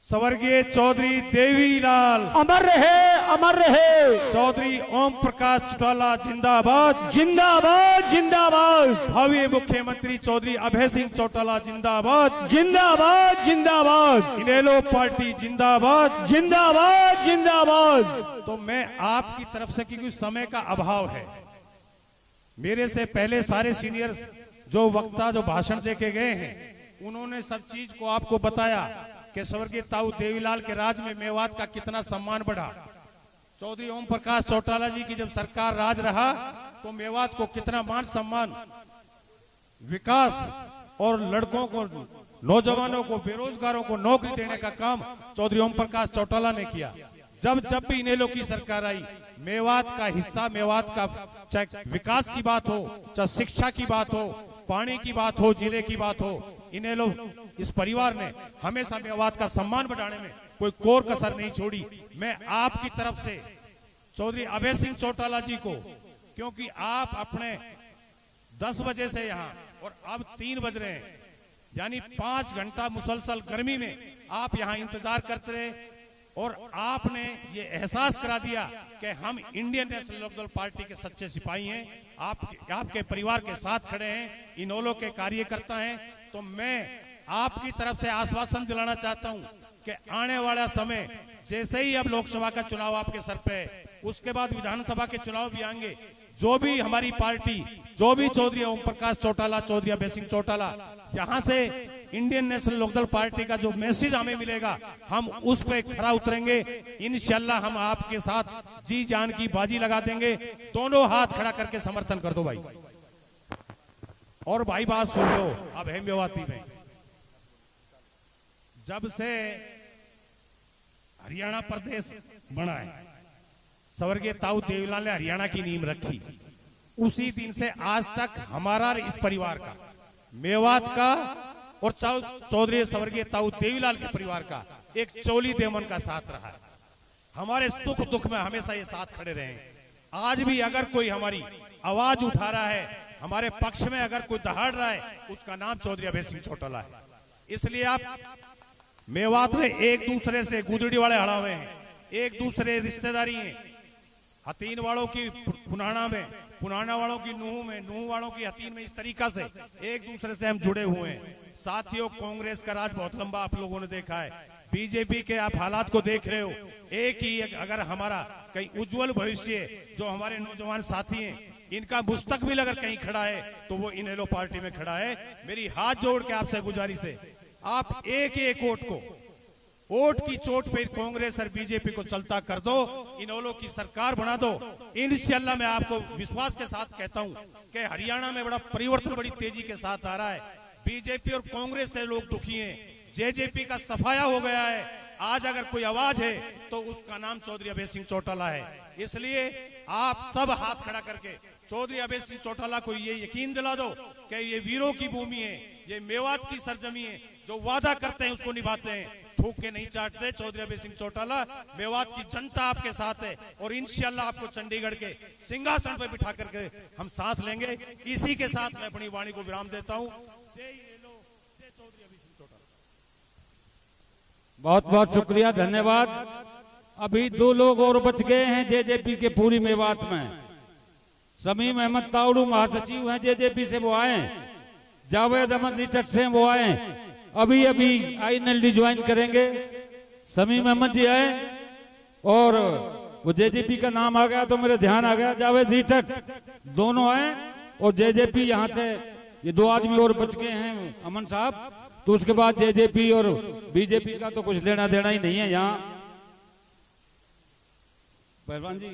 स्वर्गीय चौधरी देवीलाल अमर रहे, अमर रहे। चौधरी ओम प्रकाश चौटाला जिंदाबाद, जिंदाबाद, जिंदाबाद। भावी मुख्यमंत्री चौधरी अभय सिंह चौटाला जिंदाबाद, जिंदाबाद, जिंदाबाद। इनेलो पार्टी जिंदाबाद, जिंदाबाद, जिंदाबाद। तो मैं आपकी तरफ से, क्योंकि समय का अभाव है, मेरे से पहले सारे सीनियर जो वक्ता जो भाषण देके गए हैं, उन्होंने सब चीज को आपको बताया कि स्वर्गीय ताऊ देवीलाल के राज में मेवात का कितना सम्मान बढ़ा। चौधरी ओम प्रकाश चौटाला जी की जब सरकार राज रहा तो मेवात को कितना मान सम्मान, विकास और लड़कों को, नौजवानों को, बेरोजगारों को नौकरी देने का काम चौधरी ओम प्रकाश चौटाला ने किया। जब भी इनेलो की सरकार आई, मेवात का हिस्सा, मेवात का चाहे विकास की बात हो, चाहे शिक्षा की बात हो, पानी की बात हो, जिले की बात हो, इनेलो इस परिवार ने हमेशा मेवात का सम्मान बढ़ाने में कोई कोर कसर नहीं छोड़ी। मैं आपकी तरफ से चौधरी अभय सिंह चौटाला जी को, क्योंकि आप अपने 10 बजे से यहाँ और अब 3 बज रहे हैं, यानी 5 घंटा मुसलसल गर्मी में आप यहाँ इंतजार करते रहे और आपने ये एहसास करा दिया कि हम इंडियन नेशनल लोकदल पार्टी के सच्चे सिपाही हैं, आपके परिवार के साथ खड़े हैं, इनेलो के कार्यकर्ता हैं। तो मैं आपकी तरफ से आश्वासन दिलाना चाहता हूं कि आने वाला समय, जैसे ही अब लोकसभा का चुनाव आपके सर पे है, उसके बाद विधानसभा के चुनाव भी आएंगे, जो भी हमारी पार्टी, जो भी चौधरी ओम प्रकाश चौटाला, चौधरी अभय सिंह चौटाला, यहाँ से इंडियन नेशनल लोकदल पार्टी का जो मैसेज हमें मिलेगा, हम उस पे खरा उतरेंगे। इंशाल्लाह हम आपके साथ जी जान की बाजी लगा देंगे। दोनों हाथ खड़ा करके समर्थन कर दो भाई। और भाई बात सुन लो, अब है मेवाती में, जब से हरियाणा प्रदेश बना है, स्वर्गीय ताऊ देवीलाल ने हरियाणा की नींव रखी, उसी दिन से आज तक हमारा, इस परिवार का, मेवात का और चौधरी स्वर्गीय ताऊ देवीलाल के परिवार का एक चोली देमन का साथ रहा है। हमारे सुख दुख में हमेशा ये साथ खड़े रहे। आज भी अगर कोई हमारी आवाज उठा रहा है, हमारे पक्ष में अगर कोई दहाड़ रहा है, उसका नाम चौधरी अभय सिंह चौटाला है। इसलिए आप मेवात में एक दूसरे से गुदड़ी वाले हड़ा हुए हैं, एक दूसरे रिश्तेदारी हैं। हतीन वालों की पुनाना में, पुनाना वालों की नूह में, नूह वालों की हतीन में, इस तरीका से एक दूसरे से हम जुड़े हुए हैं। साथियों, कांग्रेस का राज बहुत लंबा आप लोगों ने देखा है, बीजेपी के आप हालात को देख रहे हो। एक ही अगर हमारा कहीं उज्जवल भविष्य, जो हमारे नौजवान साथी हैं, इनका मुस्तकबिल अगर कहीं खड़ा है तो वो इनेलो पार्टी में खड़ा है। मेरी हाथ जोड़ के आपसे गुजारिश है, आप एक एक वोट को, वोट की चोट पे कांग्रेस और बीजेपी को चलता कर दो, इनेलो की सरकार बना दो। इंशाल्लाह मैं आपको विश्वास के साथ कहता हूं कि हरियाणा में बड़ा परिवर्तन बड़ी तेजी के साथ आ रहा है। बीजेपी और कांग्रेस से लोग दुखी हैं, जेजेपी का सफाया हो गया है। आज अगर कोई आवाज है तो उसका नाम चौधरी अभय सिंह चौटाला है। इसलिए आप सब हाथ खड़ा करके चौधरी अभय सिंह चौटाला को ये यकीन दिला दो कि ये वीरों की भूमि है, ये मेवात की सरजमी है, जो वादा करते हैं उसको निभाते हैं, थूक के नहीं चाटते। चौधरी अभय सिंह चौटाला, मेवात की जनता आपके साथ है और इंशाल्लाह आपको चंडीगढ़ के सिंहासन पर बिठा करके हम सांस लेंगे। इसी के साथ मैं अपनी वाणी को विराम देता हूं। बहुत बहुत शुक्रिया, धन्यवाद। अभी 2 लोग और बच गए हैं जेजेपी के पूरी मेवात में। समीम अहमद तावड़ू महासचिव हैं जेजेपी से, वो आए। जावेद अहमद रिटट से वो आए, अभी INLD ज्वाइन करेंगे। समीम अहमद जी आए और वो जेजेपी का नाम आ गया तो मेरे ध्यान आ गया, जावेद रिटट दोनों आए और जेजेपी यहाँ से ये 2 आदमी और बच गए हैं, अमन साहब। तो उसके बाद जेजेपी और बीजेपी का तो कुछ लेना देना ही नहीं है यहाँ। पहलवान जी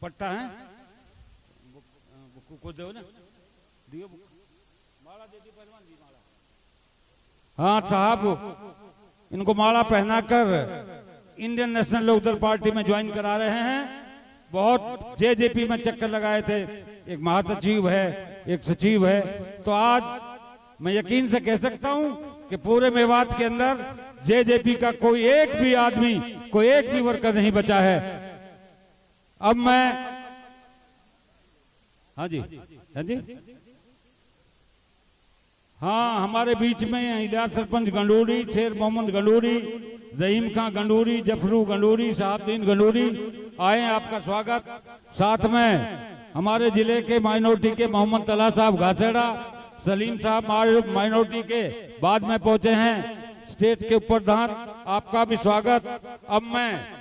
पट्टा है को दो ना दियो माला दे दी पहलवान जी माला। हाँ साहब इनको माला पहनाकर इंडियन नेशनल लोकदल पार्टी में ज्वाइन करा रहे हैं। बहुत जेजेपी में चक्कर लगाए थे, एक महासचिव है एक सचिव है, तो आज मैं यकीन से कह सकता हूं कि पूरे मेवात के अंदर जेजेपी का कोई एक भी आदमी कोई एक भी वर्कर नहीं बचा है। अब मैं हाँ जी हाँ हमारे बीच में इलियास सरपंच गंडूरी, शेर मोहम्मद गंडूरी, रहीम खां गंडूरी, जफरू गंडूरी, शहाबुद्दीन गंडूरी आए, आपका स्वागत। साथ में हमारे जिले के माइनॉरिटी के मोहम्मद तला साहब घासेड़ा, सलीम साहब माइनॉरिटी के बाद में पहुंचे हैं, स्टेट के ऊपर धार, आपका भी स्वागत। अब मैं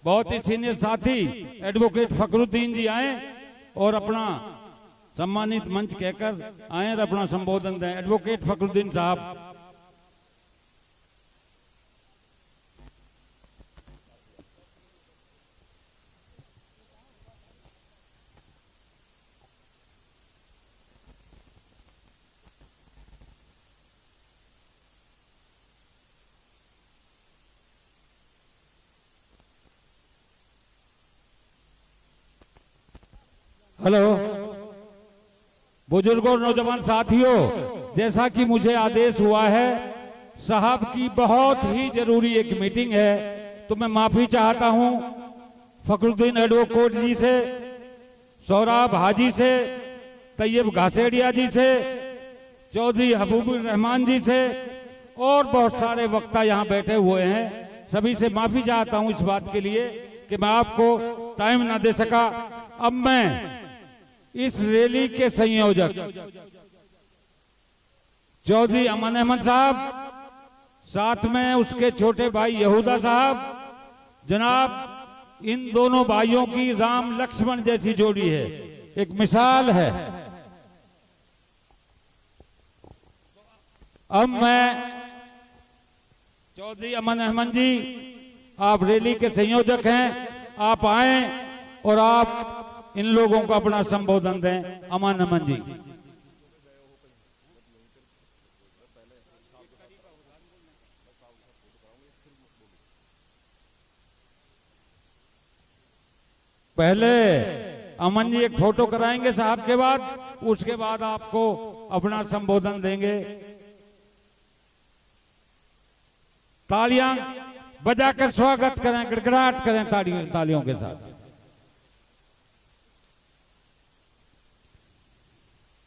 बहुत ही सीनियर साथी एडवोकेट फखरुद्दीन जी आए और अपना सम्मानित मंच कहकर आए और अपना संबोधन दें। एडवोकेट फखरुद्दीन साहब। हेलो बुजुर्गों नौजवान साथियों, जैसा कि मुझे आदेश हुआ है, साहब की बहुत ही जरूरी एक मीटिंग है, तो मैं माफी चाहता हूं फखरुद्दीन एडवोकेट जी से, सौराब हाजी से, तैयब घासेड़िया जी से, चौधरी हबूबुर रहमान जी से और बहुत सारे वक्ता यहां बैठे हुए हैं। सभी से माफी चाहता हूं इस बात के लिए कि मैं आपको टाइम ना दे सका। अब मैं इस रैली के संयोजक चौधरी अमन अहमद साहब, साथ में उसके छोटे भाई यहूदा साहब, जनाब इन दोनों भाइयों की राम लक्ष्मण जैसी जोड़ी है, एक मिसाल है। अब मैं चौधरी अमन अहमद जी, आप रैली के संयोजक हैं, आप आए और आप इन लोगों को अपना संबोधन दें। अमन अमन जी। पहले अमन जी एक फोटो कराएंगे साहब के बाद, उसके बाद आपको अपना संबोधन देंगे। तालियां बजाकर स्वागत करें, गड़गड़ाहट करें तालियों के साथ।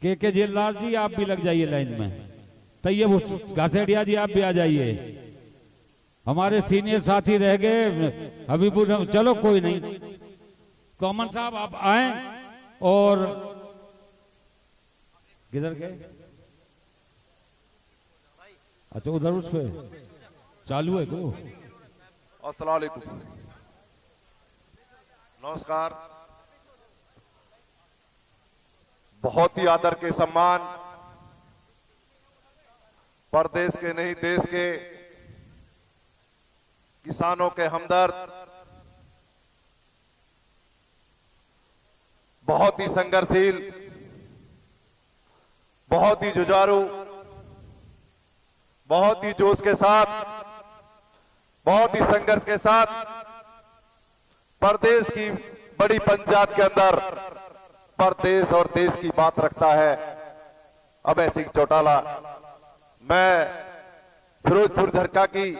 के जिलदार जी आप भी लग जाइए लाइन में, तैयब घासेड़िया जी आप भी आ जाइए, हमारे सीनियर साथी रह गए हबीबुर, चलो कोई नहीं, तो अमन साहब आप आए और किधर गए? अच्छा उधर उस पे चालू है को। अस्सलाम वालेकुम, नमस्कार। बहुत ही आदर के सम्मान, परदेश के नहीं देश के किसानों के हमदर्द, बहुत ही संघर्षशील, बहुत ही जुझारू, बहुत ही जोश के साथ, बहुत ही संघर्ष के साथ परदेश की बड़ी पंचायत के अंदर परदेश और देश की बात रखता है अभय सिंह चौटाला। मैं फिरोजपुर झरका की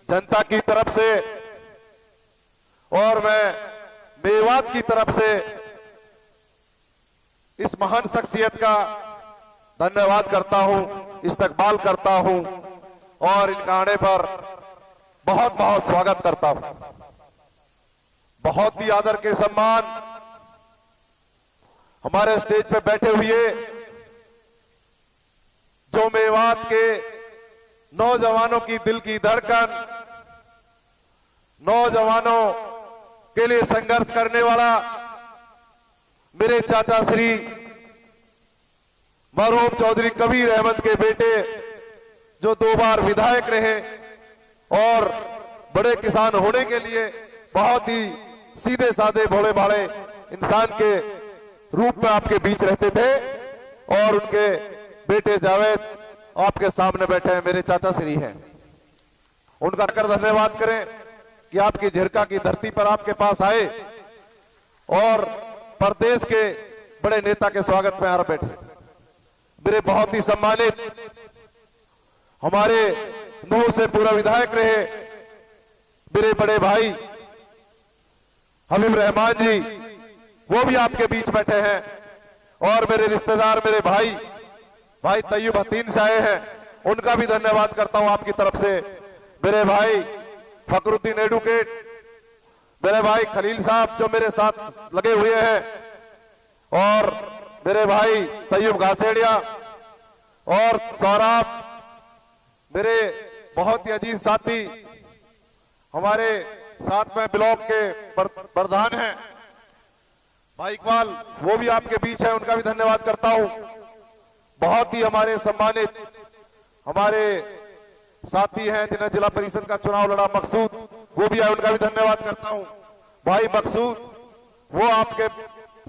जनता की तरफ से और मैं मेवात की तरफ से इस महान शख्सियत का धन्यवाद करता हूं, इस्तकबाल करता हूं और इनके आने पर बहुत बहुत स्वागत करता हूं। बहुत ही आदर के सम्मान हमारे स्टेज पे बैठे हुए जो मेवात के नौजवानों की दिल की धड़कन, नौजवानों के लिए संघर्ष करने वाला मेरे चाचा श्री मरहूम चौधरी कबीर अहमद के बेटे, जो 2 बार विधायक रहे और बड़े किसान होने के लिए बहुत ही सीधे साधे भोले भाले इंसान के रूप में आपके बीच रहते थे और उनके बेटे जावेद आपके सामने बैठे हैं, मेरे चाचा श्री हैं। उनका कर धन्यवाद करें कि आपकी झिरका की धरती पर आपके पास आए और प्रदेश के बड़े नेता के स्वागत में आ बैठे। मेरे बहुत ही सम्मानित हमारे नूह से पूर्व विधायक रहे मेरे बड़े भाई हबीब रहमान जी, वो भी आपके बीच बैठे हैं। और मेरे रिश्तेदार मेरे भाई तैयब हतीन से आए हैं, उनका भी धन्यवाद करता हूं आपकी तरफ से। मेरे भाई फखरुद्दीन एडवोकेट, मेरे भाई खलील साहब जो मेरे साथ लगे हुए हैं, और मेरे भाई तैयब घासेड़िया और सौरभ, मेरे बहुत ही अजीज साथी हमारे साथ में ब्लॉक के प्रधान हैं भाई इकबाल, वो भी आपके बीच है, उनका भी धन्यवाद करता हूं। बहुत ही हमारे सम्मानित हमारे साथी हैं जिन्हें जिला परिषद का चुनाव लड़ा मकसूद, वो भी है, उनका भी धन्यवाद करता हूं। भाई मकसूद वो आपके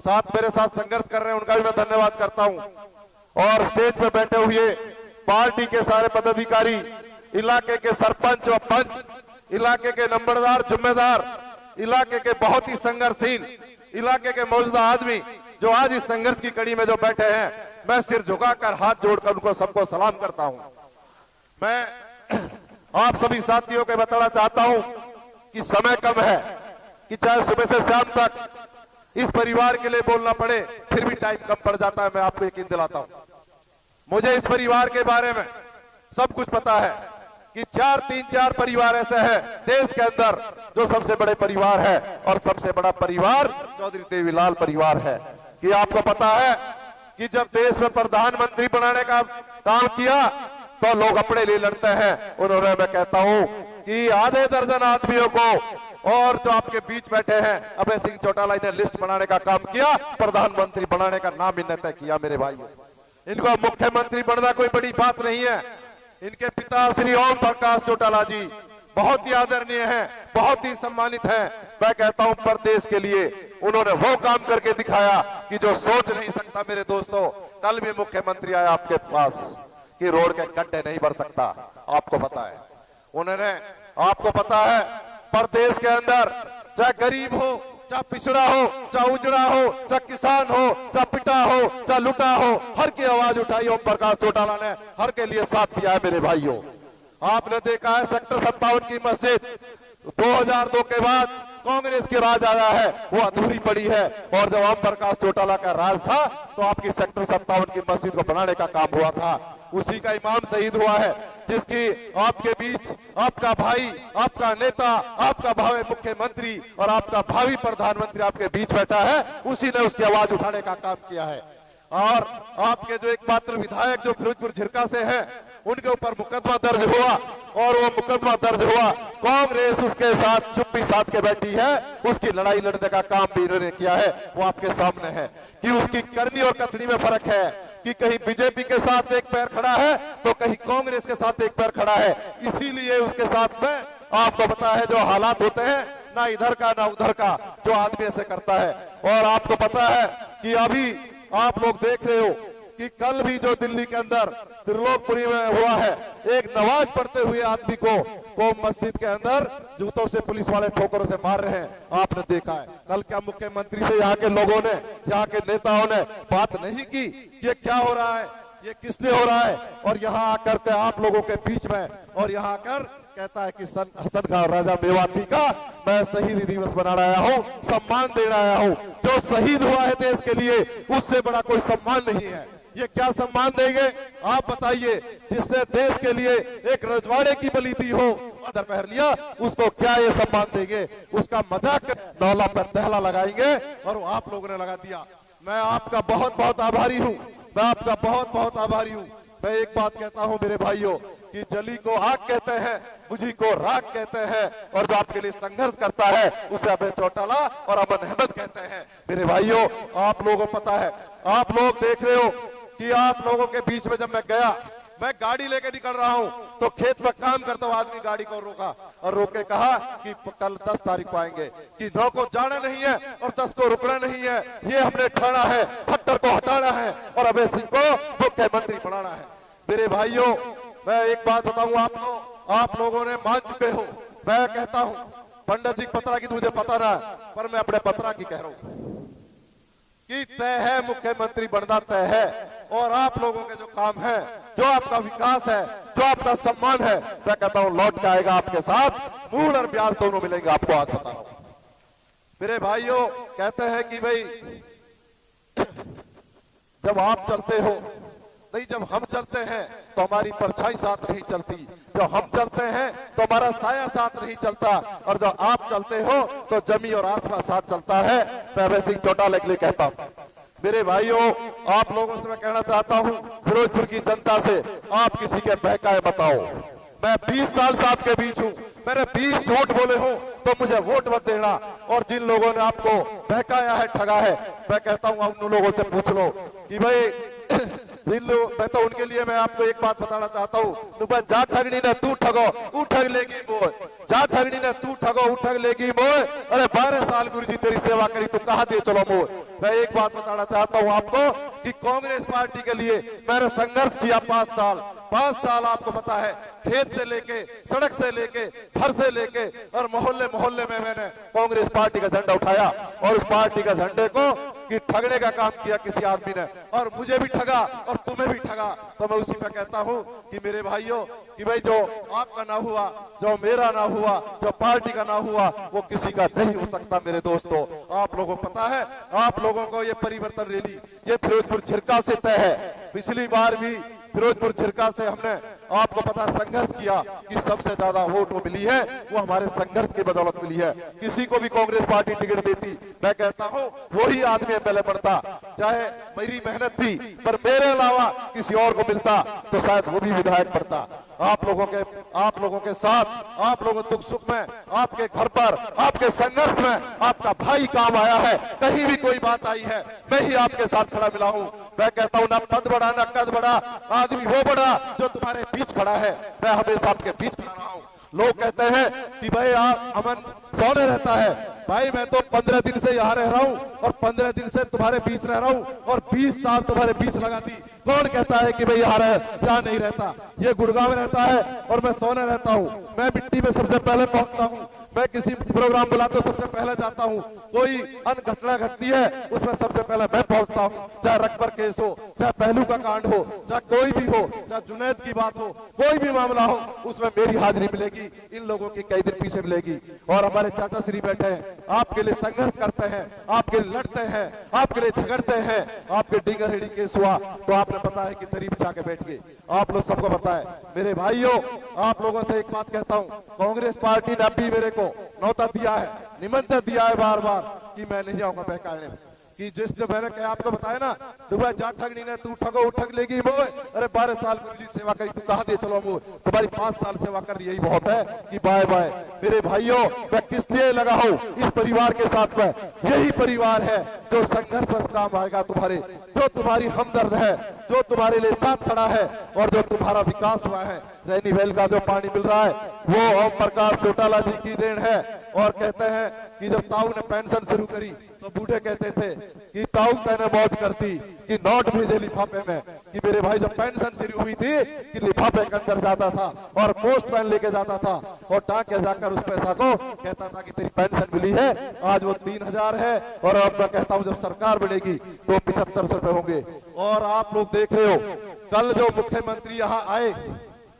साथ मेरे साथ संघर्ष कर रहे हैं, उनका भी मैं धन्यवाद करता हूं। और स्टेज पे बैठे हुए पार्टी के सारे पदाधिकारी, इलाके के सरपंच व पंच, इलाके के नंबरदार जिम्मेदार, इलाके के बहुत ही संघर्षशील इलाके के मौजूदा आदमी जो आज इस संघर्ष की कड़ी में जो बैठे हैं, मैं सिर झुकाकर हाथ जोड़कर उनको सबको सलाम करता हूं। मैं आप सभी साथियों को बताना चाहता हूं कि समय कम है, कि चाहे सुबह से शाम तक इस परिवार के लिए बोलना पड़े, फिर भी टाइम कम पड़ जाता है। मैं आपको यकीन दिलाता हूं, मुझे इस परिवार के बारे में सब कुछ पता है कि 3-4 परिवार ऐसे हैं देश के अंदर जो सबसे बड़े परिवार है, और सबसे बड़ा परिवार चौधरी देवीलाल परिवार है। कि आपको पता है कि जब देश में प्रधानमंत्री बनाने का काम किया तो लोग अपने लिए लड़ते हैं। उन्होंने, मैं कहता हूं कि आधे दर्जन आदमियों को और जो आपके बीच बैठे हैं अभय सिंह चौटाला ने लिस्ट बनाने का काम किया, प्रधानमंत्री बनाने का नाम इन्हें तय किया। मेरे भाइयों, इनको मुख्यमंत्री बनना कोई बड़ी बात नहीं है। इनके पिता श्री ओम प्रकाश चौटाला जी बहुत ही आदरणीय हैं, बहुत ही सम्मानित हैं। मैं कहता हूं प्रदेश के लिए उन्होंने वो काम करके दिखाया कि जो सोच नहीं सकता। मेरे दोस्तों, कल भी मुख्यमंत्री आया आपके पास कि रोड के गड्ढे नहीं भर सकता, आपको पता है। उन्होंने, आपको पता है, प्रदेश के अंदर चाहे गरीब हो, चाहे पिछड़ा हो, चाहे उजड़ा हो, चाहे किसान हो, चाहे पिटा हो, चाहे लुटा हो, हर की आवाज उठाई ओम प्रकाश चौटाला ने, हर के लिए साथ दिया है। मेरे भाइयों, आपने देखा है सेक्टर 57 की मस्जिद 2002 के बाद कांग्रेस की राज आया है, वो अधूरी पड़ी है। और जब ओम प्रकाश चौटाला का राज था तो आपकी सेक्टर 57 की मस्जिद को बनाने का काम हुआ था। उसी का इमाम शहीद हुआ है, जिसकी आपके बीच आपका भाई, आपका नेता, आपका भावी मुख्यमंत्री और आपका भावी प्रधानमंत्री आपके बीच बैठा है, उसी ने उसकी आवाज उठाने का काम किया है। और आपके जो एकमात्र विधायक जो फिरोजपुर झिरका से हैं, उनके ऊपर मुकदमा दर्ज हुआ, और वो मुकदमा दर्ज हुआ, कांग्रेस उसके साथ चुप्पी साध के बैठी है। उसकी लड़ाई लड़ने का काम भी इन्होंने किया है, वो आपके सामने है कि उसकी करनी और कथनी में फर्क है कि कहीं बीजेपी के साथ एक पैर खड़ा है तो कहीं कांग्रेस के साथ एक पैर खड़ा है। इसीलिए उसके साथ में आपको पता है जो हालात होते हैं, ना इधर का ना उधर का, जो आदमी ऐसे करता है। और आपको पता है कि अभी आप लोग देख रहे हो कि कल भी जो दिल्ली के अंदर त्रिलोकपुरी में हुआ है, एक नमाज पढ़ते हुए आदमी को मस्जिद के अंदर जूतों से पुलिस वाले ठोकरों से मार रहे हैं, आपने देखा है। कल क्या मुख्यमंत्री से यहाँ के लोगों ने, यहाँ के नेताओं ने बात नहीं की ये क्या हो रहा है, ये किस लिए हो रहा है? और यहाँ आकर के आप लोगों के बीच में, और यहाँ आकर कहता है कि हसन खां राजा मेवाती का मैं शहीद दिवस मनाने आया हूँ, सम्मान देने आया हूँ। जो शहीद हुआ है देश के लिए, उससे बड़ा कोई सम्मान नहीं है। ये क्या सम्मान देंगे आप बताइए? जिसने देश के लिए एक रजवाड़े की बलि दी हो, अदर पहन लिया, उसको क्या ये सम्मान देंगे? उसका मजाक नौला पर तहला लगाएंगे, और आप लोगों ने लगा दिया। मैं आपका बहुत बहुत आभारी हूँ, मैं आपका बहुत बहुत आभारी हूँ। मैं एक बात कहता हूँ मेरे भाइयों कि जली को आग कहते हैं, बुझी को राख कहते हैं, और जो आपके लिए संघर्ष करता है उसे अभय चौटाला और अमन अहमद कहते हैं। मेरे भाइयों, आप लोगों को पता है, आप लोग देख रहे हो कि आप लोगों के बीच में जब मैं गया मैं गाड़ी लेके निकल रहा हूं तो खेत में काम करता हुआ आदमी गाड़ी को रोका और रोक के कहा कि कल 10 तारीख को आएंगे, कि 9 को जाना नहीं है और 10 को रुकना नहीं है, ये हमने ठाना है, खट्टर को हटाना है और अभय सिंह को मुख्यमंत्री बनाना है। मेरे भाइयों, मैं एक बात बताऊं आपको, आप लोगों ने मान चुके हो। मैं कहता हूं पंडित जी पत्रा की तो मुझे पता ना, पर मैं अपने पत्रा की कह रहा हूं कि तय है, मुख्यमंत्री बनना तय है। और आप लोगों के जो काम है, जो आपका विकास है, जो आपका सम्मान है, मैं कहता हूं लौट के आएगा आपके साथ। मूल और ब्याज दोनों मिलेंगे, आपको आज बता रहा हूं। मेरे भाइयों, कहते हैं कि भाई जब आप चलते हो नहीं, जब हम चलते हैं तो हमारी परछाई साथ नहीं चलती, जब हम चलते हैं तो हमारा साया साथ नहीं चलता, और जब आप चलते हो तो जमी और आसमान साथ चलता है। मैं अभय सिंह चौटाला के लिए कहता हूं। मेरे भाइयों, आप लोगों से मैं कहना चाहता हूं, फिरोजपुर की जनता से, आप किसी के बहकाए बताओ। मैं 20 साल से आपके बीच हूं, मैंने 20 झूठ बोले हूं तो मुझे वोट मत देना। और जिन लोगों ने आपको बहकाया है, ठगा है, मैं कहता हूं उन लोगों से पूछ लो कि भाई जिन लोग, मैं तो उनके लिए मैं आपको एक बात बताना चाहता हूँ, जा ठगनी ने तू ठगो ऊ ठग लेगी मोह, जा ठगनी ने तू ठगो ऊ ठग लेगी मोह। अरे 12 साल गुरु जी तेरी सेवा करी, तू कहा दे चलो मोह। मैं एक बात बताना चाहता हूँ आपको कि कांग्रेस पार्टी के लिए मैंने संघर्ष किया 5 साल। 5 साल आपको पता है, खेत से लेके, सड़क से लेके, घर से लेके और मोहल्ले मोहल्ले में मैंने कांग्रेस पार्टी का झंडा उठाया और उस पार्टी का झंडे को कि ठगने का काम किया किसी आदमी ने, और मुझे भी ठगा और तुम्हें भी ठगा। तो मैं उसी पे कहता हूं कि मेरे भाइयों, कि भाई जो आपका ना हुआ, जो मेरा ना हुआ, जो पार्टी का ना हुआ, वो किसी का नहीं हो सकता। मेरे दोस्तों, आप लोगों को पता है, आप लोगों को ये परिवर्तन रैली ये फिरोजपुर झिरका से तय है। पिछली बार भी फिरोजपुर झिरका से हमने, आपको पता, संघर्ष किया कि सबसे ज्यादा वोट वो मिली है, वो हमारे संघर्ष की बदौलत मिली है। किसी को भी कांग्रेस पार्टी टिकट देती, मैं कहता हूं वही आदमी एमएलए बनता, चाहे मेरी मेहनत थी, पर मेरे अलावा किसी और को मिलता तो शायद वो भी विधायक बनता। आप लोगों के साथ, आप लोगों दुख सुख में, आपके घर पर, आपके संघर्ष में आपका भाई काम आया है। कहीं भी कोई बात आई है, मैं ही आपके साथ खड़ा मिला हूं। मैं कहता हूं ना पद बड़ा ना कद बड़ा, आदमी वो बड़ा जो तुम्हारे बीच खड़ा है। मैं हमेशा आपके बीच खड़ा रहा हूं। लोग कहते हैं कि भाई आप अमन सोने रहता है, भाई मैं तो 15 दिन से यहाँ रह रहा हूँ और 15 दिन से तुम्हारे बीच रह रहा हूँ और 20 साल तुम्हारे बीच लगा दी। कौन कहता है कि भाई यहाँ नहीं रहता? ये गुड़गांव में रहता है और मैं सोने रहता हूँ। मैं मिट्टी में सबसे पहले पहुंचता हूँ, मैं किसी प्रोग्राम बुलाता तो सबसे पहले जाता हूँ, कोई अन्य घटना घटती है उसमें सबसे पहले मैं पहुंचता हूँ। चाहे रकबर केस हो, चाहे पहलू का कांड हो, चाहे कोई भी हो, चाहे जुनैद की बात हो, कोई भी मामला हो, उसमें मेरी हाजिरी मिलेगी। इन लोगों की कई दिन पीछे मिलेगी। और हमारे चाचा श्री बैठे हैं, आपके लिए संघर्ष करते हैं, आपके लिए लड़ते हैं, आपके लिए झगड़ते हैं। आपके डिगर हेड़ी केस हुआ तो आपने पता है कि दरी बिछा के बैठ गए, आप लोग सबको पता है। मेरे भाइयों, आप लोगों से एक बात कहता हूँ, कांग्रेस पार्टी ने अभी मेरे को न्योता दिया है, निमंत्रण दिया है बार बार कि मैं नहीं जाऊंगा बहकाने, कि जिसने मैंने क्या आपको बताया ना, दुबई जा ठगनी ने तू ठगो उठग लेगी मोह। अरे 12 साल गुरुजी सेवा करी, तू कहा दे चलो मोह, तुम्हारी 5 साल सेवा कर यही बहुत है कि बाय बाय। मेरे भाइयों, मैं किस लिए लगा हूं इस परिवार के साथ में? यही परिवार है जो संघर्ष में काम आएगा तुम्हारे, जो तुम्हारी हमदर्द है, जो तुम्हारे लिए साथ खड़ा है और जो तुम्हारा विकास हुआ है। रैनी वेल का जो पानी मिल रहा है वो ओम प्रकाश चौटाला जी की देन है। और कहते हैं कि जब ताऊ ने पेंशन शुरू करी तो बूढ़े कहते थे कि ताऊ तैने मौज करती कि नोट भेजे लिफाफे में। कि मेरे भाई जब पेंशन शुरू हुई थी कि लिफाफे के अंदर जाता था और पोस्टमैन लेके जाता था और डाक जाकर उस पैसा को कहता था कि तेरी पेंशन मिली है। आज वो 3000 है और अब मैं कहता हूं जब सरकार बढ़ेगी तो 7500 रुपए होंगे। और आप लोग देख रहे हो, कल जो मुख्यमंत्री यहाँ आए,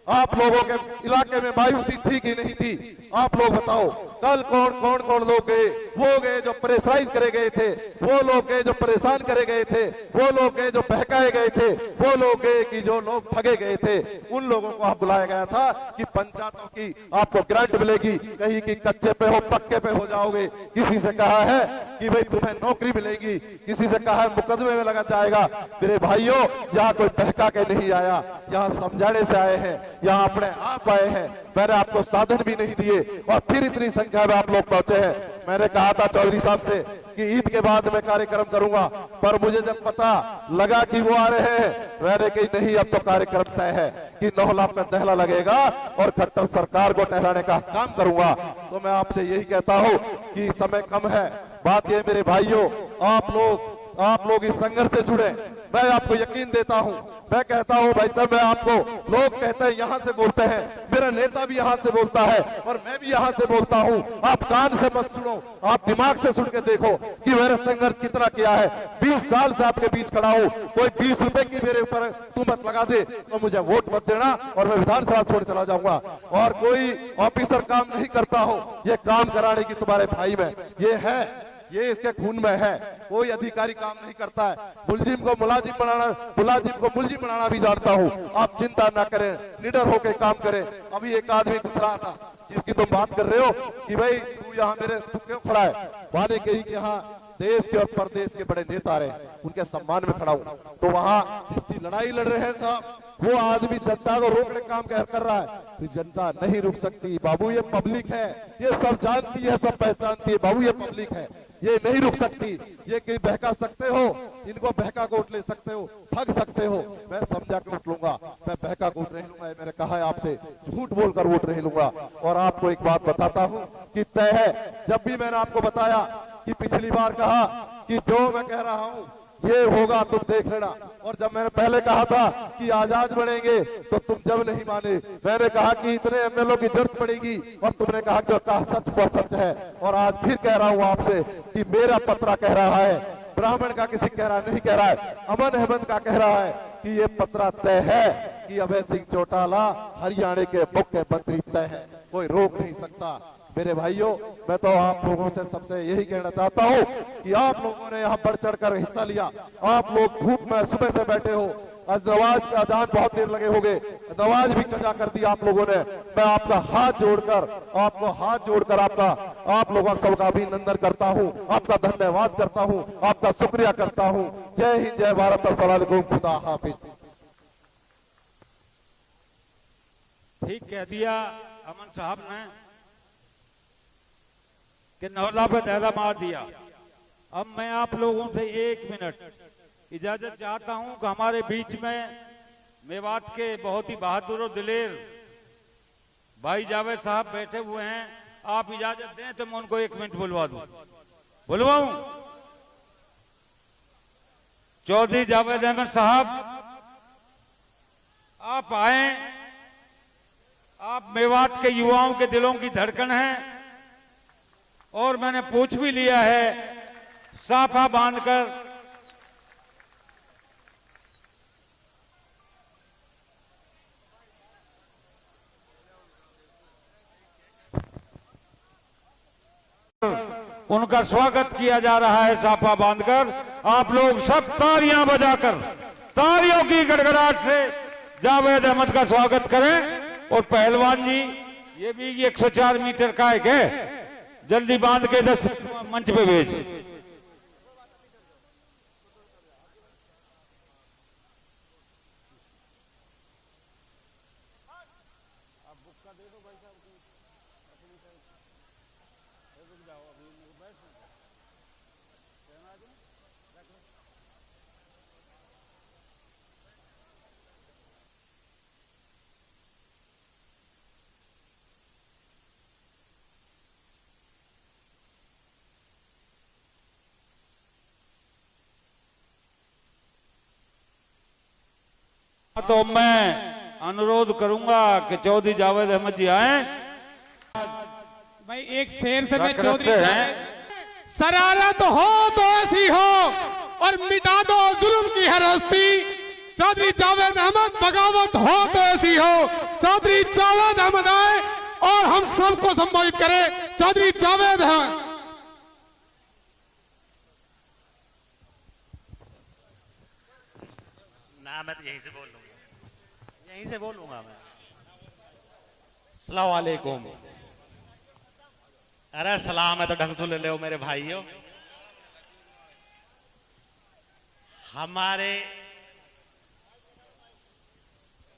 आप लोगों के इलाके में मायूसी थी कि नहीं थी? आप लोग बताओ, कल कौन लोग गए? वो गए जो प्रेशराइज करे गए थे, वो लोग गए जो परेशान करे गए थे, वो लोग गए जो बहकाए गए थे, वो लोग गए कि जो लोग ठगे गए थे। उन लोगों को आप बुलाया गया था कि पंचायतों की आपको ग्रांट मिलेगी, कहीं की कच्चे पे हो पक्के पे हो जाओगे। किसी से कहा है कि भाई तुम्हें नौकरी मिलेगी, किसी से कहा है मुकदमे में लगा जाएगा। मेरे भाइयों, यहाँ कोई बहका के नहीं आया, यहाँ समझाने से आए हैं, यहाँ अपने आप आए हैं। मैंने आपको साधन भी नहीं दिए और फिर इतनी संख्या में आप लोग पहुंचे हैं। मैंने कहा था चौधरी साहब से कि ईद के बाद मैं कार्यक्रम करूंगा, पर मुझे जब पता लगा कि वो आ रहे हैं, मैंने कही नहीं अब तो कार्यक्रम तय है। कि 9 लाख में दहला लगेगा और खट्टर सरकार को टहराने का काम करूंगा। तो मैं आपसे यही कहता हूं कि समय कम है। बात ये मेरे भाइयों, आप लोग इस संघर्ष से जुड़े। मैं आपको यकीन देता हूं, मैं कहता हूं भाई साहब, मैं आपको, लोग कहते हैं यहां से बोलते हैं, मेरा नेता भी यहां से बोलता है और मैं भी यहां से बोलता हूं। आप कान से मत सुनो, आप दिमाग से सुन के देखो कि मेरा संघर्ष कितना किया है। 20 साल से आपके बीच खड़ा हूं। कोई 20 रुपए की मेरे ऊपर तुमत लगा दे तो मुझे वोट मत देना और मैं विधानसभा छोड़ चला जाऊंगा। और कोई ऑफिसर काम नहीं करता हो, ये काम कराने की तुम्हारे भाई में ये है, ये इसके खून में है। कोई अधिकारी काम नहीं करता है। मुलजिम को मुलाजिम बनाना भी जानता हूँ। आप चिंता ना करें, निडर होकर काम करें। अभी एक आदमी गुजर रहा था जिसकी तुम बात कर रहे हो कि भाई तू यहाँ तू क्यों खड़ा है, वादे कही कि यहाँ देश के और प्रदेश के बड़े नेता रहे, उनके सम्मान में खड़ा हूँ। तो वहां जिसकी लड़ाई लड़ रहे हैं साहब, वो आदमी जनता को रोकने काम कर रहा है, तो जनता नहीं रुक सकती बाबू। ये पब्लिक है, ये सब जानती है, सब पहचानती है बाबू, ये पब्लिक है, ये नहीं रुक सकती। ये कहीं बहका सकते हो, इनको बहका को उठ ले सकते हो, ठग सकते हो, मैं समझा के उठ लूंगा, मैं बहका को उठ नहीं लूंगा। मैंने कहा है आपसे, झूठ बोलकर उठ नहीं लूंगा। और आपको एक बात बताता हूं कि तय है, जब भी मैंने आपको बताया कि पिछली बार कहा कि जो मैं कह रहा हूं ये होगा, तुम देख लेना। और जब मैंने पहले कहा था कि आजाद बढ़ेंगे तो तुम जब नहीं माने। मैंने कहा कि इतने एमएलए की जरूरत पड़ेगी और तुमने कहा जो कहा सच पर सच है। और आज फिर कह रहा हूं आपसे कि मेरा पत्रा कह रहा है, ब्राह्मण का किसी कह रहा नहीं कह रहा है, अमन अहमद का कह रहा है कि ये पत्रा तय है कि अभय सिंह चौटाला हरियाणा के मुख्यमंत्री तय है, कोई रोक नहीं सकता। मेरे भाइयों, मैं तो आप लोगों से सबसे यही कहना चाहता हूं कि आप लोगों ने यहाँ बढ़ चढ़कर हिस्सा लिया। आप लोग धूप में सुबह से बैठे हो, आज नमाज का अजान बहुत देर लगे होंगे, नमाज भी कजा कर दी आप लोगों ने। मैं आपका हाथ जोड़कर आप लोगों सबका अभिनंदन करता हूं, आपका धन्यवाद करता हूं, आपका शुक्रिया करता हूं। जय हिंद, जय भारत, अस्सलाम वालेकुम, खुदा हाफिज। ठीक कह दिया अमन साहब ने कि 9 लाख पे दहला मार दिया। अब मैं आप लोगों से 1 मिनट इजाजत चाहता हूं कि हमारे बीच में मेवात के बहुत ही बहादुर और दिलेर भाई जावेद साहब बैठे हुए हैं। आप इजाजत दें तो मैं उनको 1 मिनट बुलवा दूं। बुलवाऊं? चौधरी जावेद अहमद साहब, आप आए। आप मेवात के युवाओं के दिलों की धड़कन हैं और मैंने पूछ भी लिया है साफा बांधकर। उनका स्वागत किया जा रहा है साफा बांधकर। आप लोग सब तालियां बजाकर, तालियों की गड़गड़ाहट से जावेद अहमद का स्वागत करें। और पहलवान जी, ये भी 104 मीटर का है, जल्दी बांध के 10 मंच पे भेज। तो मैं अनुरोध करूंगा कि चौधरी जावेद अहमद जी आए। भाई एक शेर से मैं चौधरी शरारत हो तो ऐसी हो और मिटा दो जुल्म की हर हस्ती। चौधरी जावेद अहमद बगावत हो तो ऐसी हो। चौधरी जावेद अहमद आए और हम सबको संबोधित करें। चौधरी जावेद अहमद। ना मैं यहीं से बोल लूंगा, यहीं से बोलूंगा मैं। अस्सलाम वालेकुम। अरे सलाम है तो ढंग से ले लो मेरे भाइयों। हमारे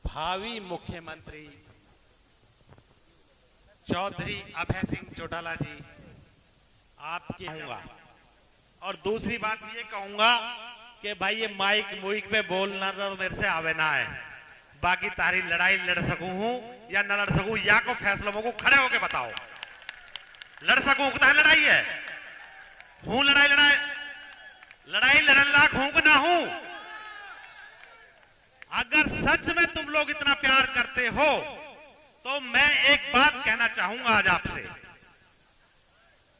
भावी मुख्यमंत्री चौधरी अभय सिंह चौटाला जी आपकी कहूंगा। और दूसरी बात ये कहूंगा कि भाई ये माइक मुइक पे बोलना तो मेरे से आवे ना है। बाकी तारी लड़ाई लड़ सकूं हूं या न लड़ सकूं, या को फैसला को खड़े होके बताओ। लड़ सकूं तो लड़ाई है, हूं लड़ाई लड़न लायक हूं कि ना हूं? अगर सच में तुम लोग इतना प्यार करते हो तो मैं एक बात कहना चाहूंगा आज आपसे।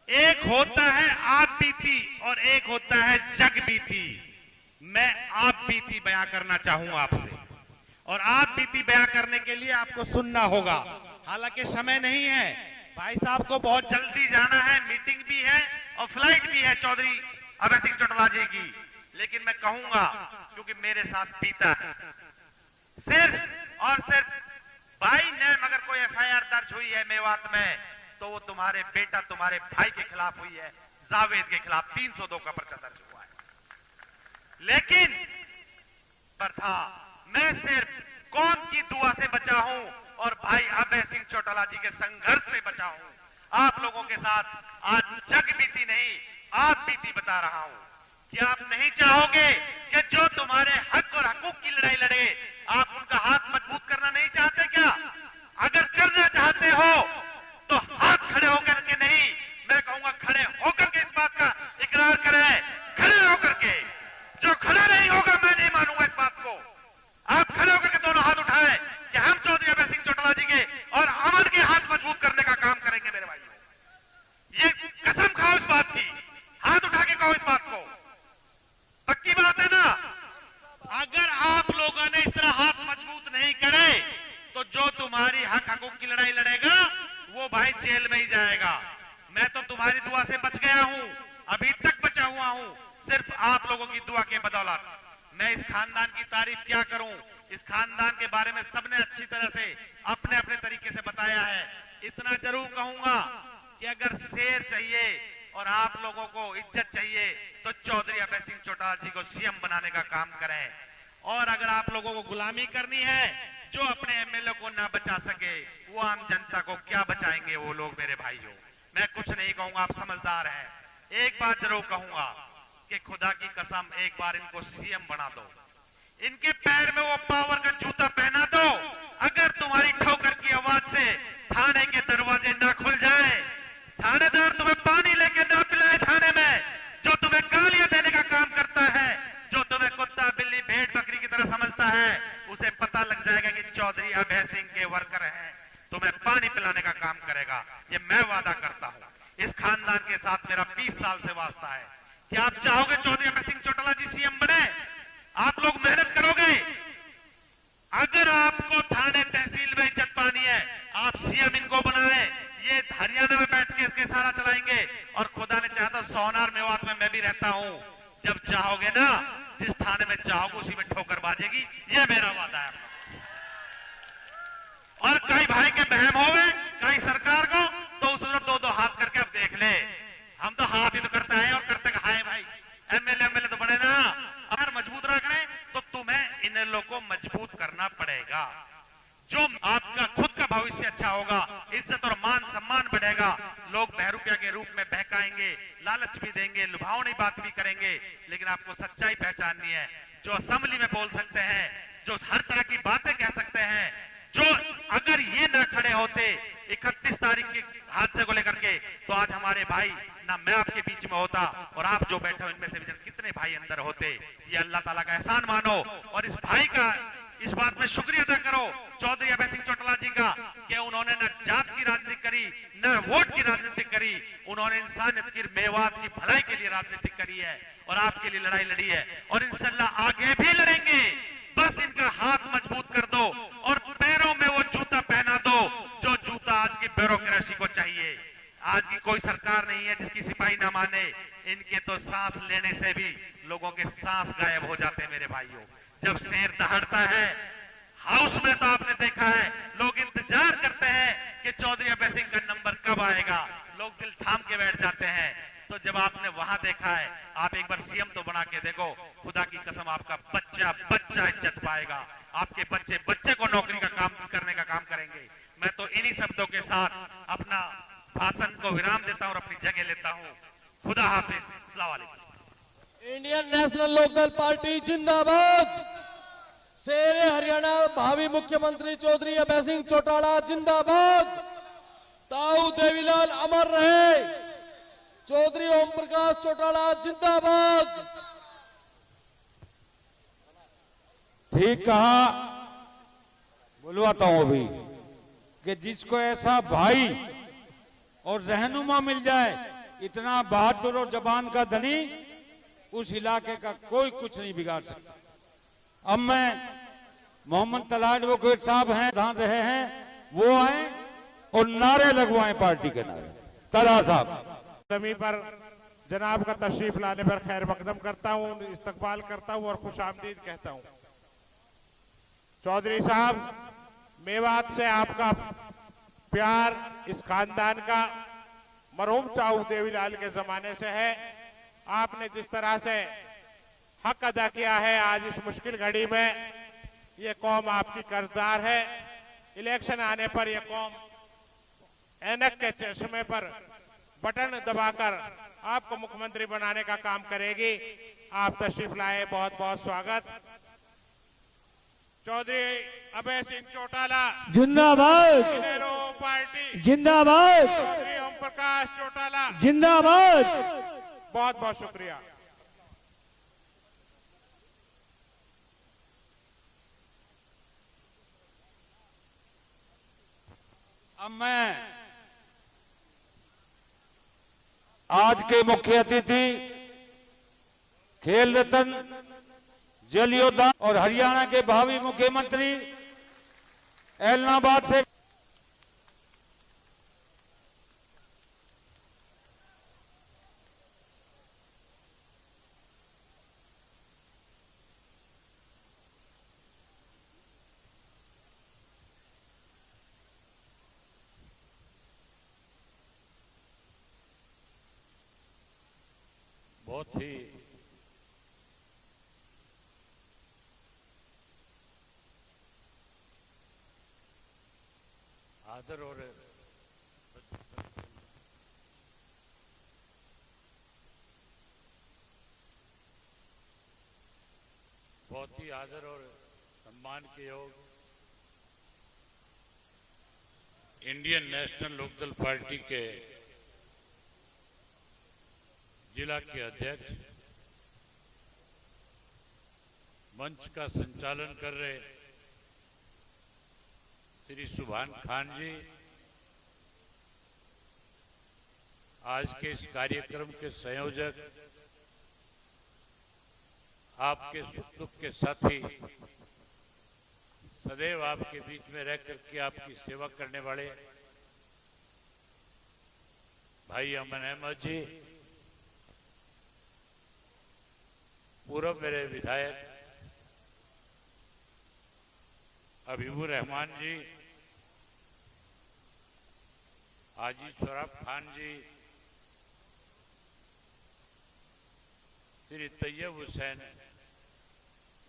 एक होता है आप बीती और एक होता है जग बीती। मैं आप बीती बयां करना चाहूंगा आपसे, और आप बीती बयां करने के लिए आपको सुनना होगा। हालांकि समय नहीं है, भाई साहब को बहुत जल्दी जाना है, मीटिंग भी है और फ्लाइट भी है चौधरी अभय सिंह चौटाला जी की, लेकिन मैं कहूंगा क्योंकि मेरे साथ बीता है। सिर्फ और सिर्फ भाई ने अगर कोई एफआईआर दर्ज हुई है मेवात में तो वो तुम्हारे बेटा तुम्हारे भाई के खिलाफ हुई है, जावेद के खिलाफ 302 का पर्चा दर्ज हुआ है। लेकिन पर था मैं सिर्फ कौन की दुआ से बचा हूं और भाई अभय सिंह चौटाला जी के संघर्ष से बचा हूं। आप लोगों के साथ आज जग बीती नहीं आप बीती बता रहा हूं। क्या आप नहीं चाहोगे कि जो तुम्हारे हक और हकूक की लड़ाई लड़े आप उनका हाथ मजबूत करना नहीं चाहते क्या? अगर करना चाहते हो तो हाथ खड़े होकर के नहीं, मैं कहूंगा खड़े होकर के इस बात का इकरार करें। खड़े होकर के, जो खड़ा नहीं होगा मैं नहीं मानूंगा इस बात को। आप खड़े होकर के दोनों हाथ उठाएं कि हम चौधरी अभय सिंह चौटाला जी के और अमन के हाथ मजबूत करने का काम करेंगे। मेरे भाइयों, ये कसम खाओ इस बात की, हाथ उठा के कहो इस बात को। पक्की बात है ना? अगर आप लोगों ने इस तरह हाथ मजबूत नहीं करे तो जो तुम्हारी हक हकूक की लड़ाई लड़ेगा वो भाई जेल में ही जाएगा। मैं तो तुम्हारी दुआ से बच गया हूं, अभी तक बचा हुआ हूं, सिर्फ आप लोगों की दुआ के बदौलत। मैं इस खानदान की तारीफ क्या करूं, इस खानदान के बारे में सबने अच्छी तरह से अपने अपने तरीके से बताया है। इतना जरूर कहूंगा कि अगर शेर चाहिए और आप लोगों को इज्जत चाहिए तो चौधरी अभय सिंह चौटाला जी को सीएम बनाने का काम करें। और अगर आप लोगों को गुलामी करनी है, जो अपने एमएलए को ना बचा सके वो आम जनता को क्या बचाएंगे वो लोग। मेरे भाइयों, मैं कुछ नहीं कहूंगा, आप समझदार हैं। एक बात जरूर कहूंगा कि खुदा की कसम एक बार इनको सीएम बना दो, इनके पैर में वो पावर का जूता पहना दो। अगर तुम्हारी ठोकर की आवाज से थाने के दरवाजे ना खुल जाए, थानेदार तुम्हें पानी लेके ना पिलाए थाने में, जो तुम्हें गालियां देने का काम करता है, जो तुम्हें कुत्ता बिल्ली भेड़ बकरी की तरह समझता है, उसे पता लग जाएगा कि चौधरी अभय सिंह के वर्कर हैं, तुम्हें पानी पिलाने का काम करेगा। ये मैं वादा करता हूं। इस खानदान के साथ मेरा 20 साल से वास्ता है। क्या आप चाहोगे चौधरी अभय सिंह चौटाला जी सीएम बने? आप लोग मेहनत करोगे? अगर आपको थाने तहसील में इज्जत पानी है, आप सीएम इनको बनाए, ये हरियाणा में बैठ के सारा चलाएंगे। और खुदा ने चाहा तो सोनार मेवात में मैं भी रहता हूं। जब चाहोगे ना, जिस थाने में चाहोगे उसी में ठोकर बाजेगी, ये मेरा वादा है। और कई भाई के बहम होवे कई सरकार को तो उस दो हाथ करके अब देख ले, हम तो हाथ ही तो करते हैं और करते कहा है भाई। एमएलए तो बने ना, अगर मजबूत रखने तो तुम्हें इन लोगों को मजबूत करना पड़ेगा। जो आपका खुद का भविष्य अच्छा होगा, इज्जत और मान सम्मान बढ़ेगा, लोग बहरूपिया के रूप में बहकाएंगे, लालच भी देंगे, लुभावनी बात भी करेंगे, लेकिन आपको सच्चाई पहचाननी है। जो असेंबली में बोल सकते हैं, जो हर तरह की बातें कह सकते हैं, जो अगर ये ना खड़े होते 31 तारीख के हादसे को लेकर के, तो आज हमारे भाई ना मैं आपके बीच में होता और आप जो बैठे हो इनमें से कितने भाई अंदर होते। ये अल्लाह ताला का एहसान मानो और इस भाई का इस बात में शुक्रिया अदा करो चौधरी अभय सिंह चौटाला जी का कि उन्होंने न जात की राजनीति करी, न वोट की राजनीति करी, उन्होंने इंसानियत की मेवात की भलाई के लिए राजनीति करी है और आपके लिए लड़ाई लड़ी है और इंशाल्लाह आगे भी लड़ेंगे। बस इनका हाथ मजबूत कर दो और पैरों में वो जूता पहना दो जो जूता आज की ब्यूरोक्रेसी को चाहिए। आज की कोई सरकार नहीं है जिसकी सिपाही ना माने। इनके तो सांस लेने से भी लोगों के सांस गायब हो जाते हैं। मेरे भाइयों, जब शेर दहाड़ता है हाउस में तो आपने देखा है लोग इंतजार करते हैं कि चौधरी अभय सिंह का नंबर कब आएगा, लोग दिल थाम के बैठ जाते हैं। तो जब आपने वहां देखा है, आप एक बार सीएम तो बना के देखो, खुदा की कसम आपका बच्चा बच्चा इज्जत पाएगा, आपके बच्चे बच्चे को नौकरी का काम करने का काम करेंगे। मैं तो इन्हीं शब्दों के साथ अपना भाषण को विराम देता हूं और अपनी जगह लेता हूं। खुदा हाफिज, अस्सलाम वालेकुम। इंडियन नेशनल लोकदल पार्टी जिंदाबाद, शेर हरियाणा भावी मुख्यमंत्री चौधरी अभय सिंह चौटाला जिंदाबाद। ताऊ देवीलाल अमर रहे। चौधरी ओम प्रकाश चौटाला जिंदाबाद। ठीक कहा, बुलवाता हूं अभी कि जिसको ऐसा भाई और रहनुमा मिल जाए, इतना बहादुर और जबान का धनी, उस इलाके का कोई कुछ नहीं बिगाड़ सकता। अब मैं मोहम्मद तला एडवोकेट साहब हैं, जहां रहे हैं, वो आए और नारे लगवाएं पार्टी के नारे। तला साहब जमी पर जनाब का तशरीफ लाने पर खैर मकदम करता हूं, इस्तकबाल करता हूं और खुशामदीद कहता हूं। चौधरी साहब, मेवात से आपका प्यार इस खानदान का मरहूम ताऊ देवीलाल के जमाने से है। आपने जिस तरह से हक अदा किया है, आज इस मुश्किल घड़ी में ये कौम आपकी कर्जदार है। इलेक्शन आने पर यह कौम ऐनक के चश्मे पर बटन दबाकर आपको मुख्यमंत्री बनाने का काम करेगी। आप तशरीफ लाए, बहुत बहुत स्वागत। चौधरी अभय सिंह चौटाला जिंदाबाद। इनेरो पार्टी जिंदाबाद। चौधरी ओम प्रकाश चौटाला जिंदाबाद। बहुत बहुत शुक्रिया। अब मैं आज के मुख्य अतिथि, खेल रत्न, जल योद्धा और हरियाणा के भावी मुख्यमंत्री ऐलनाबाद से बहुत ही आदर और बहुत ही आदर और सम्मान के योग इंडियन नेशनल लोकदल पार्टी के जिला के अध्यक्ष, मंच का संचालन कर रहे श्री सुभान खान जी, आज के इस कार्यक्रम के संयोजक, आपके सुख दुख के साथी, सदैव आपके बीच में रह करके आपकी सेवा करने वाले भाई अमन अहमद जी, पूर्व मेरे विधायक हबीबुर रहमान जी, हाजी शराफ खान जी, श्री तैयब हुसैन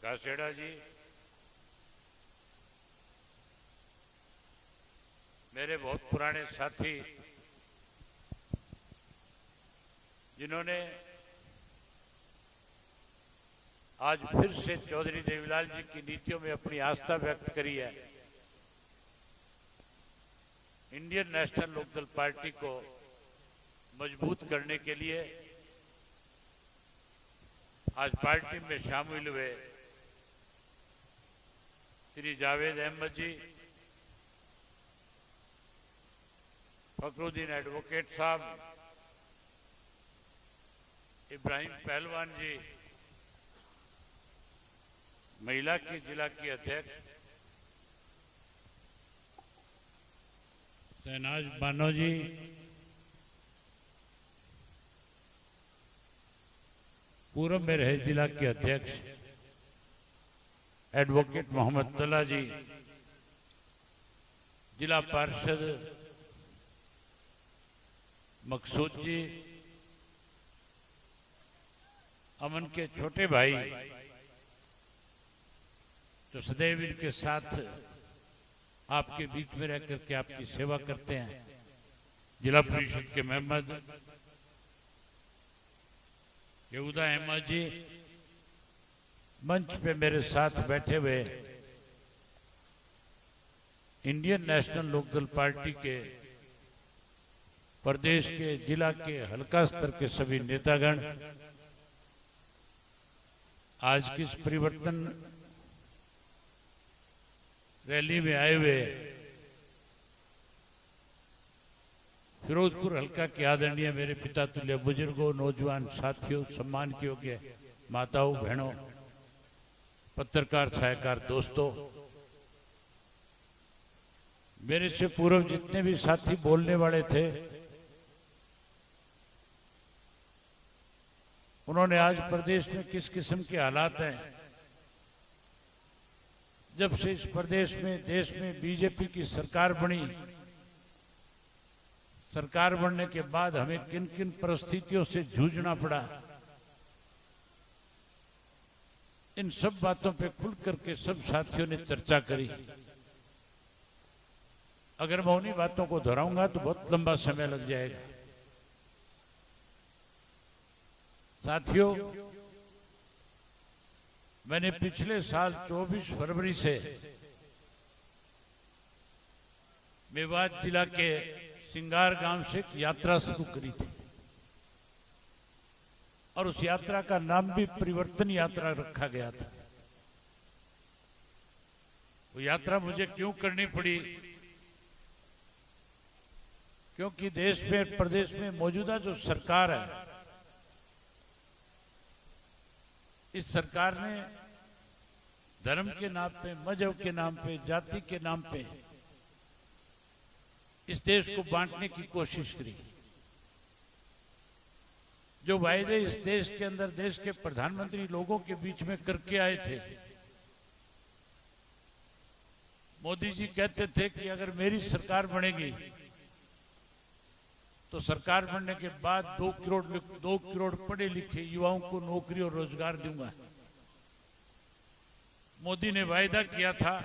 गासेड़ा जी, मेरे बहुत पुराने साथी जिन्होंने आज फिर से चौधरी देवीलाल जी की नीतियों में अपनी आस्था व्यक्त करी है। इंडियन नेशनल लोकदल पार्टी को मजबूत करने के लिए आज पार्टी में शामिल हुए श्री जावेद अहमद जी, फखरुद्दीन एडवोकेट साहब, इब्राहिम पहलवान जी, महिला की जिला की अध्यक्ष शहनाज बानो जी, पूर्व में रहे जिला के अध्यक्ष एडवोकेट मोहम्मद तला जी, जिला पार्षद मकसूद जी, अमन के छोटे भाई जो सदैव इनके साथ आपके बीच में रह करके आपकी सेवा करते हैं, जिला परिषद के मेंबर यहूदा अहमद जी, मंच पे मेरे साथ बैठे हुए इंडियन नेशनल लोकदल पार्टी के प्रदेश के, जिला के, हल्का स्तर के सभी नेतागण, आज की इस परिवर्तन रैली में आए हुए फिरोजपुर हल्का के आदरणीय मेरे पिता तुल्य बुजुर्गों, नौजवान साथियों, सम्मान के योग्य माताओं, बहनों, पत्रकार, छायाकार दोस्तों, मेरे से पूर्व जितने भी साथी बोलने वाले थे, उन्होंने आज प्रदेश में किस किस्म के हालात हैं, जब से इस प्रदेश में, देश में बीजेपी की सरकार बनी, सरकार बनने के बाद हमें किन किन परिस्थितियों से जूझना पड़ा, इन सब बातों पे खुल करके सब साथियों ने चर्चा करी। अगर मैं उन्हीं बातों को दोहराऊंगा तो बहुत लंबा समय लग जाएगा। साथियों, मैंने पिछले साल 24 फरवरी से मेवात जिला के सिंगार गांव से एक यात्रा शुरू करी थी और उस यात्रा का नाम भी परिवर्तन यात्रा रखा गया था। वो यात्रा मुझे क्यों करनी पड़ी? क्योंकि देश में, प्रदेश में मौजूदा जो सरकार है, इस सरकार ने धर्म के नाम पे, मजहब के नाम पे, जाति के नाम पे इस देश को बांटने की कोशिश करी। जो वायदे इस देश के अंदर देश के प्रधानमंत्री लोगों के बीच में करके आए थे, मोदी जी कहते थे कि अगर मेरी सरकार बनेगी तो सरकार बनने के बाद 2 करोड़ पढ़े लिखे युवाओं को नौकरी और रोजगार दूंगा। मोदी ने वायदा किया था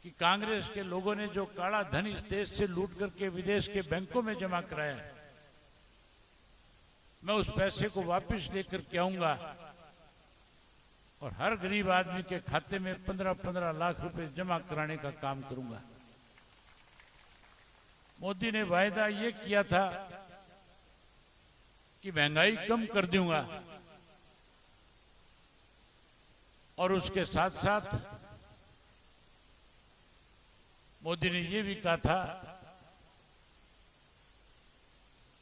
कि कांग्रेस के लोगों ने जो काला धन इस देश से लूट करके विदेश के बैंकों में जमा कराया है, मैं उस पैसे को वापस लेकर के आऊंगा और हर गरीब आदमी के खाते में 15-15 लाख रुपए जमा कराने का काम करूंगा। मोदी ने वायदा ये किया था कि महंगाई कम कर दूंगा और उसके साथ साथ मोदी ने ये भी कहा था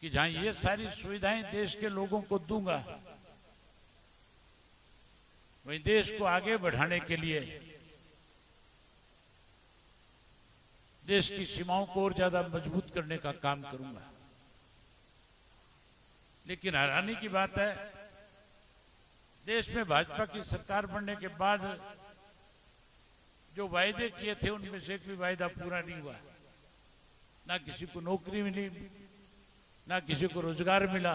कि जहां ये सारी सुविधाएं देश के लोगों को दूंगा, वहीं देश को आगे बढ़ाने के लिए देश की सीमाओं को और ज्यादा मजबूत करने का काम करूंगा। लेकिन हैरानी की बात है, देश में भाजपा की सरकार बनने के बाद जो वायदे किए थे उनमें से एक भी वायदा पूरा नहीं हुआ। ना किसी को नौकरी मिली, ना किसी को रोजगार मिला,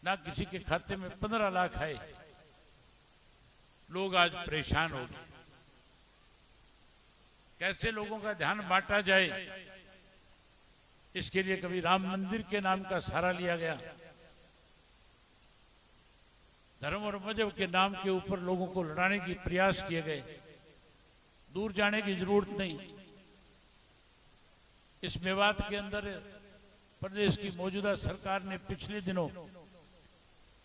ना किसी के खाते में 15 लाख आए। लोग आज परेशान हो गए। कैसे लोगों का ध्यान बांटा जाए, इसके लिए कभी राम मंदिर के नाम का सहारा लिया गया। धर्म और मजहब के नाम के ऊपर लोगों को लड़ाने की प्रयास किए गए। दूर जाने की जरूरत नहीं। इस मेवात के अंदर प्रदेश की मौजूदा सरकार ने पिछले दिनों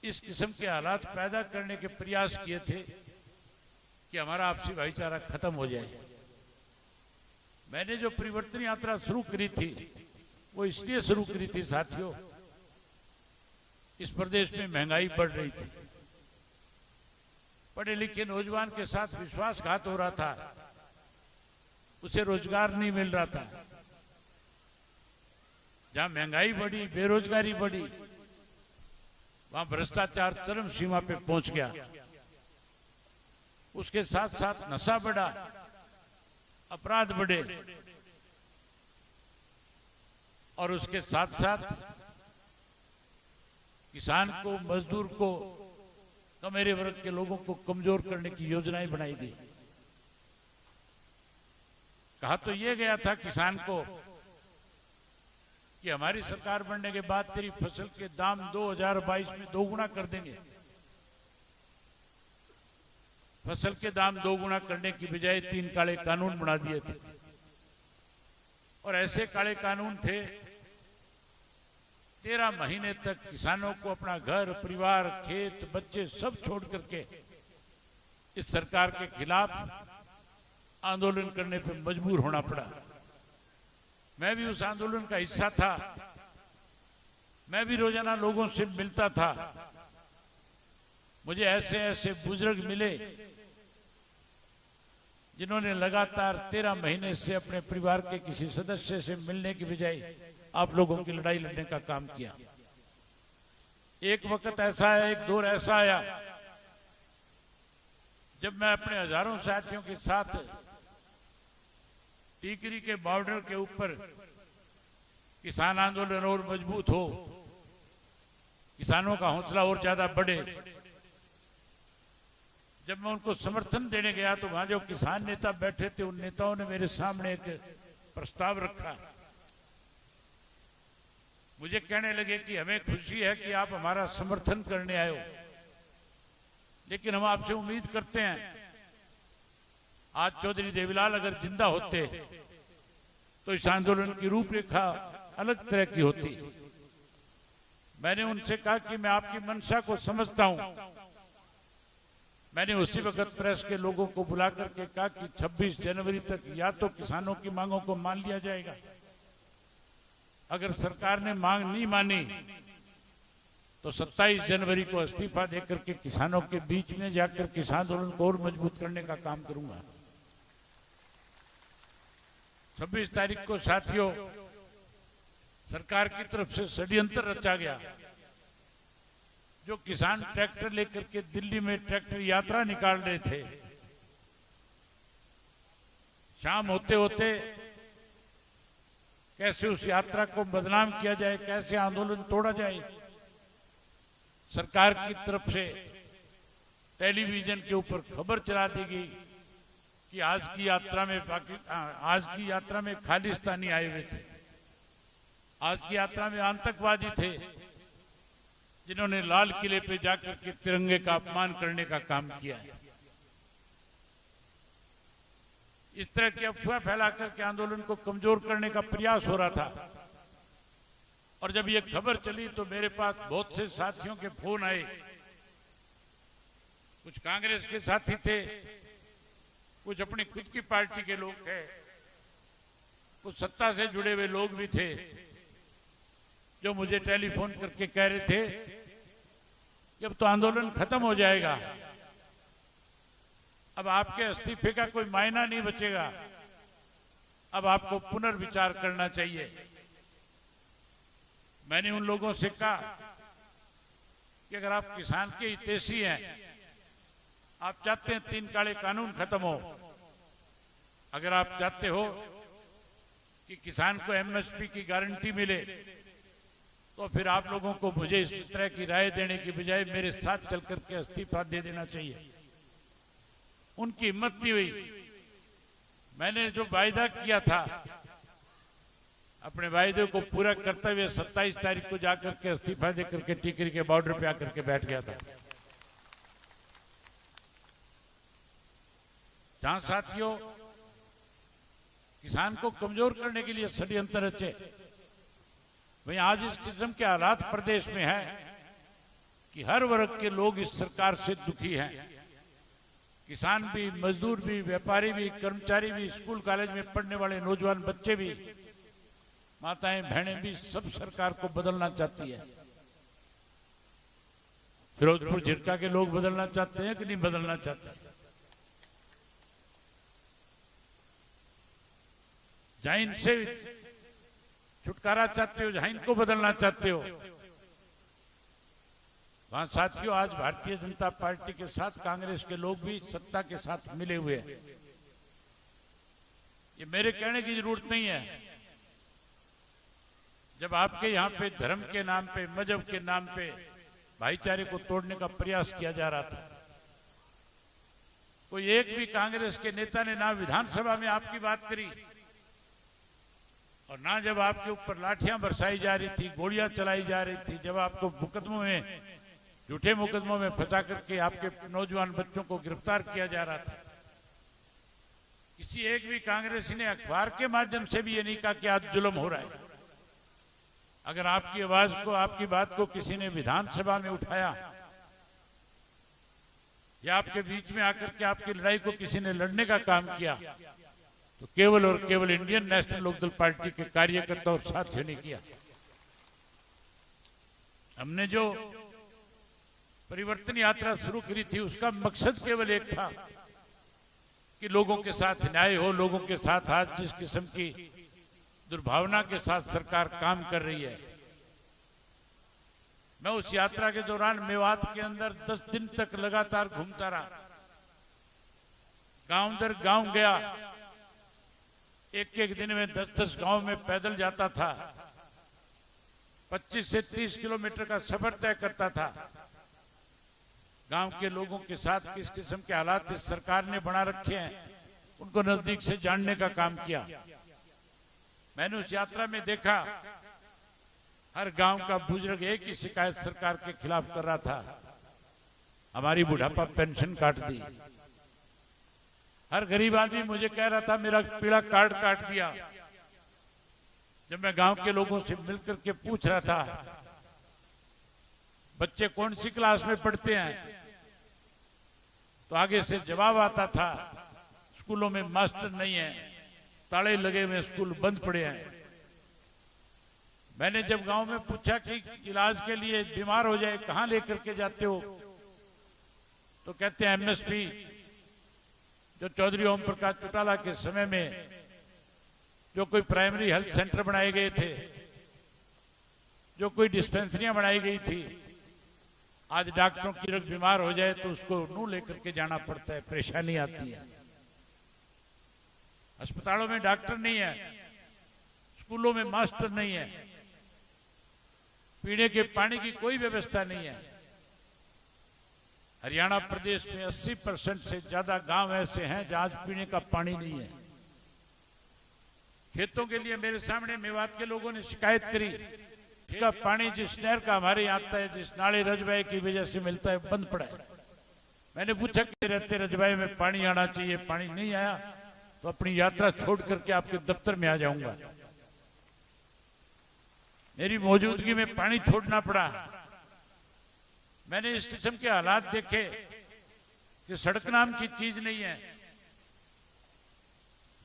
इस किस्म के हालात पैदा करने के प्रयास किए थे कि हमारा आपसी भाईचारा खत्म हो जाए। मैंने जो परिवर्तन यात्रा शुरू करी थी वो इसलिए शुरू करी थी साथियों, इस प्रदेश में महंगाई बढ़ रही थी, पढ़े लिखे नौजवान के साथ विश्वासघात हो रहा था, उसे रोजगार नहीं मिल रहा था। जहां महंगाई बढ़ी, बेरोजगारी बढ़ी, वहां भ्रष्टाचार चरम सीमा पे पहुंच गया। उसके साथ साथ नशा बढ़ा, अपराध बढ़े और उसके साथ साथ किसान को, मजदूर को, कमेरे वर्ग के लोगों को कमजोर करने की योजनाएं बनाई गई। कहा तो यह गया था किसान को कि हमारी सरकार बनने के बाद तेरी फसल के दाम 2022 में 2 गुना कर देंगे। फसल के दाम 2 गुना करने की बजाय 3 काले कानून बना दिए थे। और ऐसे काले कानून थे 13 महीने तक किसानों को अपना घर, परिवार, खेत, बच्चे सब छोड़ करके इस सरकार के खिलाफ आंदोलन करने पर मजबूर होना पड़ा। मैं भी उस आंदोलन का हिस्सा था। मैं भी रोजाना लोगों से मिलता था। मुझे ऐसे ऐसे बुजुर्ग मिले जिन्होंने लगातार 13 महीने से अपने परिवार के किसी सदस्य से मिलने की बजाय आप लोगों की लड़ाई लड़ने का काम किया। एक वक्त ऐसा आया, एक दौर ऐसा आया जब मैं अपने हजारों साथियों के साथ टीकरी के बॉर्डर के ऊपर किसान आंदोलन और मजबूत हो, किसानों का हौसला और ज्यादा बढ़े, जब मैं उनको समर्थन देने गया तो वहां जो किसान नेता बैठे थे उन नेताओं ने मेरे सामने एक प्रस्ताव रखा। मुझे कहने लगे कि हमें खुशी है कि आप हमारा समर्थन करने आए हो, लेकिन हम आपसे उम्मीद करते हैं आज चौधरी देवीलाल अगर जिंदा होते तो इस आंदोलन की रूपरेखा अलग तरह की होती। मैंने उनसे कहा कि मैं आपकी मंशा को समझता हूं। मैंने उसी वक्त प्रेस के लोगों को बुला करके कहा कि 26 जनवरी तक या तो किसानों की मांगों को मान लिया जाएगा, अगर सरकार ने मांग नहीं मानी तो 27 जनवरी को इस्तीफा देकर के किसानों के बीच में जाकर किसान आंदोलन को और मजबूत करने का काम करूंगा। 26 तारीख को साथियों सरकार की तरफ से षड्यंत्र रचा गया। जो किसान ट्रैक्टर लेकर के दिल्ली में ट्रैक्टर यात्रा निकाल रहे थे, शाम होते होते कैसे उस यात्रा को बदनाम किया जाए, कैसे आंदोलन तोड़ा जाए, सरकार की तरफ से टेलीविजन के ऊपर खबर चला दी गई कि आज की यात्रा में खालिस्तानी आए हुए थे, आज की यात्रा में आतंकवादी थे जिन्होंने लाल किले पे जाकर के तिरंगे का अपमान करने का काम किया है। इस तरह की अफवाह फैला करके आंदोलन को कमजोर करने का प्रयास हो रहा था। और जब ये खबर चली तो मेरे पास बहुत से साथियों के फोन आए। कुछ कांग्रेस के साथी थे, कुछ अपनी खुद की पार्टी के लोग थे, कुछ सत्ता से जुड़े हुए लोग भी थे, जो मुझे टेलीफोन करके कह रहे थे कि अब तो आंदोलन खत्म हो जाएगा, अब आपके इस्तीफे का कोई मायना नहीं बचेगा, अब आपको पुनर्विचार करना चाहिए। मैंने उन लोगों से कहा कि अगर आप किसान के हितैषी हैं, आप चाहते हैं 3 काले कानून खत्म हो, अगर आप चाहते हो कि किसान को एमएसपी की गारंटी मिले, तो फिर आप लोगों को मुझे इस तरह की राय देने की बजाय मेरे साथ चल करके इस्तीफा दे देना चाहिए। उनकी हिम्मत नहीं हुई। मैंने जो वायदा किया था अपने वायदे को पूरा करते हुए 27 तारीख को जाकर के इस्तीफा देकर के टीकरी के बॉर्डर पे आकर के बैठ गया था। जहां साथियों किसान को कमजोर करने के लिए षड्यंत्र रचे, वहीं आज इस किस्म के हालात प्रदेश में है कि हर वर्ग के लोग इस सरकार से दुखी हैं। किसान भी, मजदूर भी, व्यापारी भी, कर्मचारी भी, स्कूल कॉलेज में पढ़ने वाले नौजवान बच्चे भी, माताएं बहनें भी, सब सरकार को बदलना चाहती है। फिरोजपुर झिरका के लोग बदलना चाहते हैं कि नहीं बदलना चाहते? जहां इनसे छुटकारा चाहते हो, जहां इनको बदलना चाहते हो, वहां साथियों आज भारतीय जनता पार्टी के साथ कांग्रेस के लोग भी सत्ता के साथ मिले हुए हैं। ये मेरे कहने की जरूरत नहीं है। जब आपके यहां पे धर्म के नाम पे, मजहब के नाम पे भाईचारे को तोड़ने का प्रयास किया जा रहा था, कोई एक भी कांग्रेस के नेता ने ना विधानसभा में आपकी बात करी और ना जब आपके ऊपर लाठियां बरसाई जा रही थी, गोलियां चलाई जा रही थी, जब आपको मुकदमों में झूठे मुकदमों में फंसा करके आपके नौजवान बच्चों को गिरफ्तार किया जा रहा था। किसी एक भी कांग्रेसी ने अखबार के माध्यम से भी ये नहीं कहा कि आज जुल्म हो रहा है। अगर आपकी आवाज को, आपकी बात को किसी ने विधानसभा में उठाया या आपके बीच में आकर के आपकी लड़ाई को किसी ने लड़ने का काम किया, तो केवल और केवल इंडियन नेशनल लोकदल पार्टी के कार्यकर्ता और साथियों ने किया। हमने जो परिवर्तन यात्रा शुरू करी थी उसका मकसद केवल एक था कि लोगों के साथ न्याय हो। लोगों के साथ आज जिस किस्म की दुर्भावना के साथ सरकार काम कर रही है, मैं उस यात्रा के दौरान मेवात के अंदर 10 दिन तक लगातार घूमता रहा। गांव दर गांव गया, एक एक दिन में 10-10 गांव में पैदल जाता था। 25 से 30 किलोमीटर का सफर तय करता था। गांव के लोगों के साथ किस किस्म के हालात इस सरकार ने बना रखे हैं उनको नजदीक से जानने का काम किया। मैंने उस यात्रा में देखा हर गांव का बुजुर्ग एक ही शिकायत सरकार के खिलाफ कर रहा था, हमारी बुढ़ापा पेंशन काट दी। हर गरीब आदमी मुझे कह रहा था मेरा पीला कार्ड काट दिया। जब मैं गांव के लोगों से मिलकर के पूछ रहा था बच्चे कौन सी क्लास में पढ़ते हैं, तो आगे से जवाब आता था स्कूलों में मास्टर नहीं है, ताले लगे हुए स्कूल बंद पड़े हैं। मैंने जब गांव में पूछा कि इलाज के लिए बीमार हो जाए कहां लेकर के जाते हो, तो कहते हैं एमएसपी, जो चौधरी ओम प्रकाश चौटाला के समय में जो कोई प्राइमरी हेल्थ सेंटर बनाए गए थे, जो कोई डिस्पेंसरियां बनाई गई थी, आज डॉक्टरों की रग बीमार हो जाए तो उसको नू लेकर के जाना पड़ता है, परेशानी आती है। अस्पतालों में डॉक्टर नहीं है, स्कूलों में मास्टर नहीं है, पीने के पानी की कोई व्यवस्था नहीं है। हरियाणा प्रदेश में 80% से ज्यादा गांव ऐसे हैं जहां आज पीने का पानी नहीं है। खेतों के लिए मेरे सामने मेवात के लोगों ने शिकायत करी, इसका पानी जिस नहर का हमारे यहाँ आता है, जिस नाले रजबाई की वजह से मिलता है, बंद पड़ा है। मैंने पूछा कि रहते रजबाई में पानी आना चाहिए, पानी नहीं आया तो अपनी यात्रा छोड़ करके आपके दफ्तर में आ जाऊंगा। मेरी मौजूदगी में पानी छोड़ना पड़ा। मैंने इस किस्म के हालात देखे कि सड़क नाम की चीज नहीं है।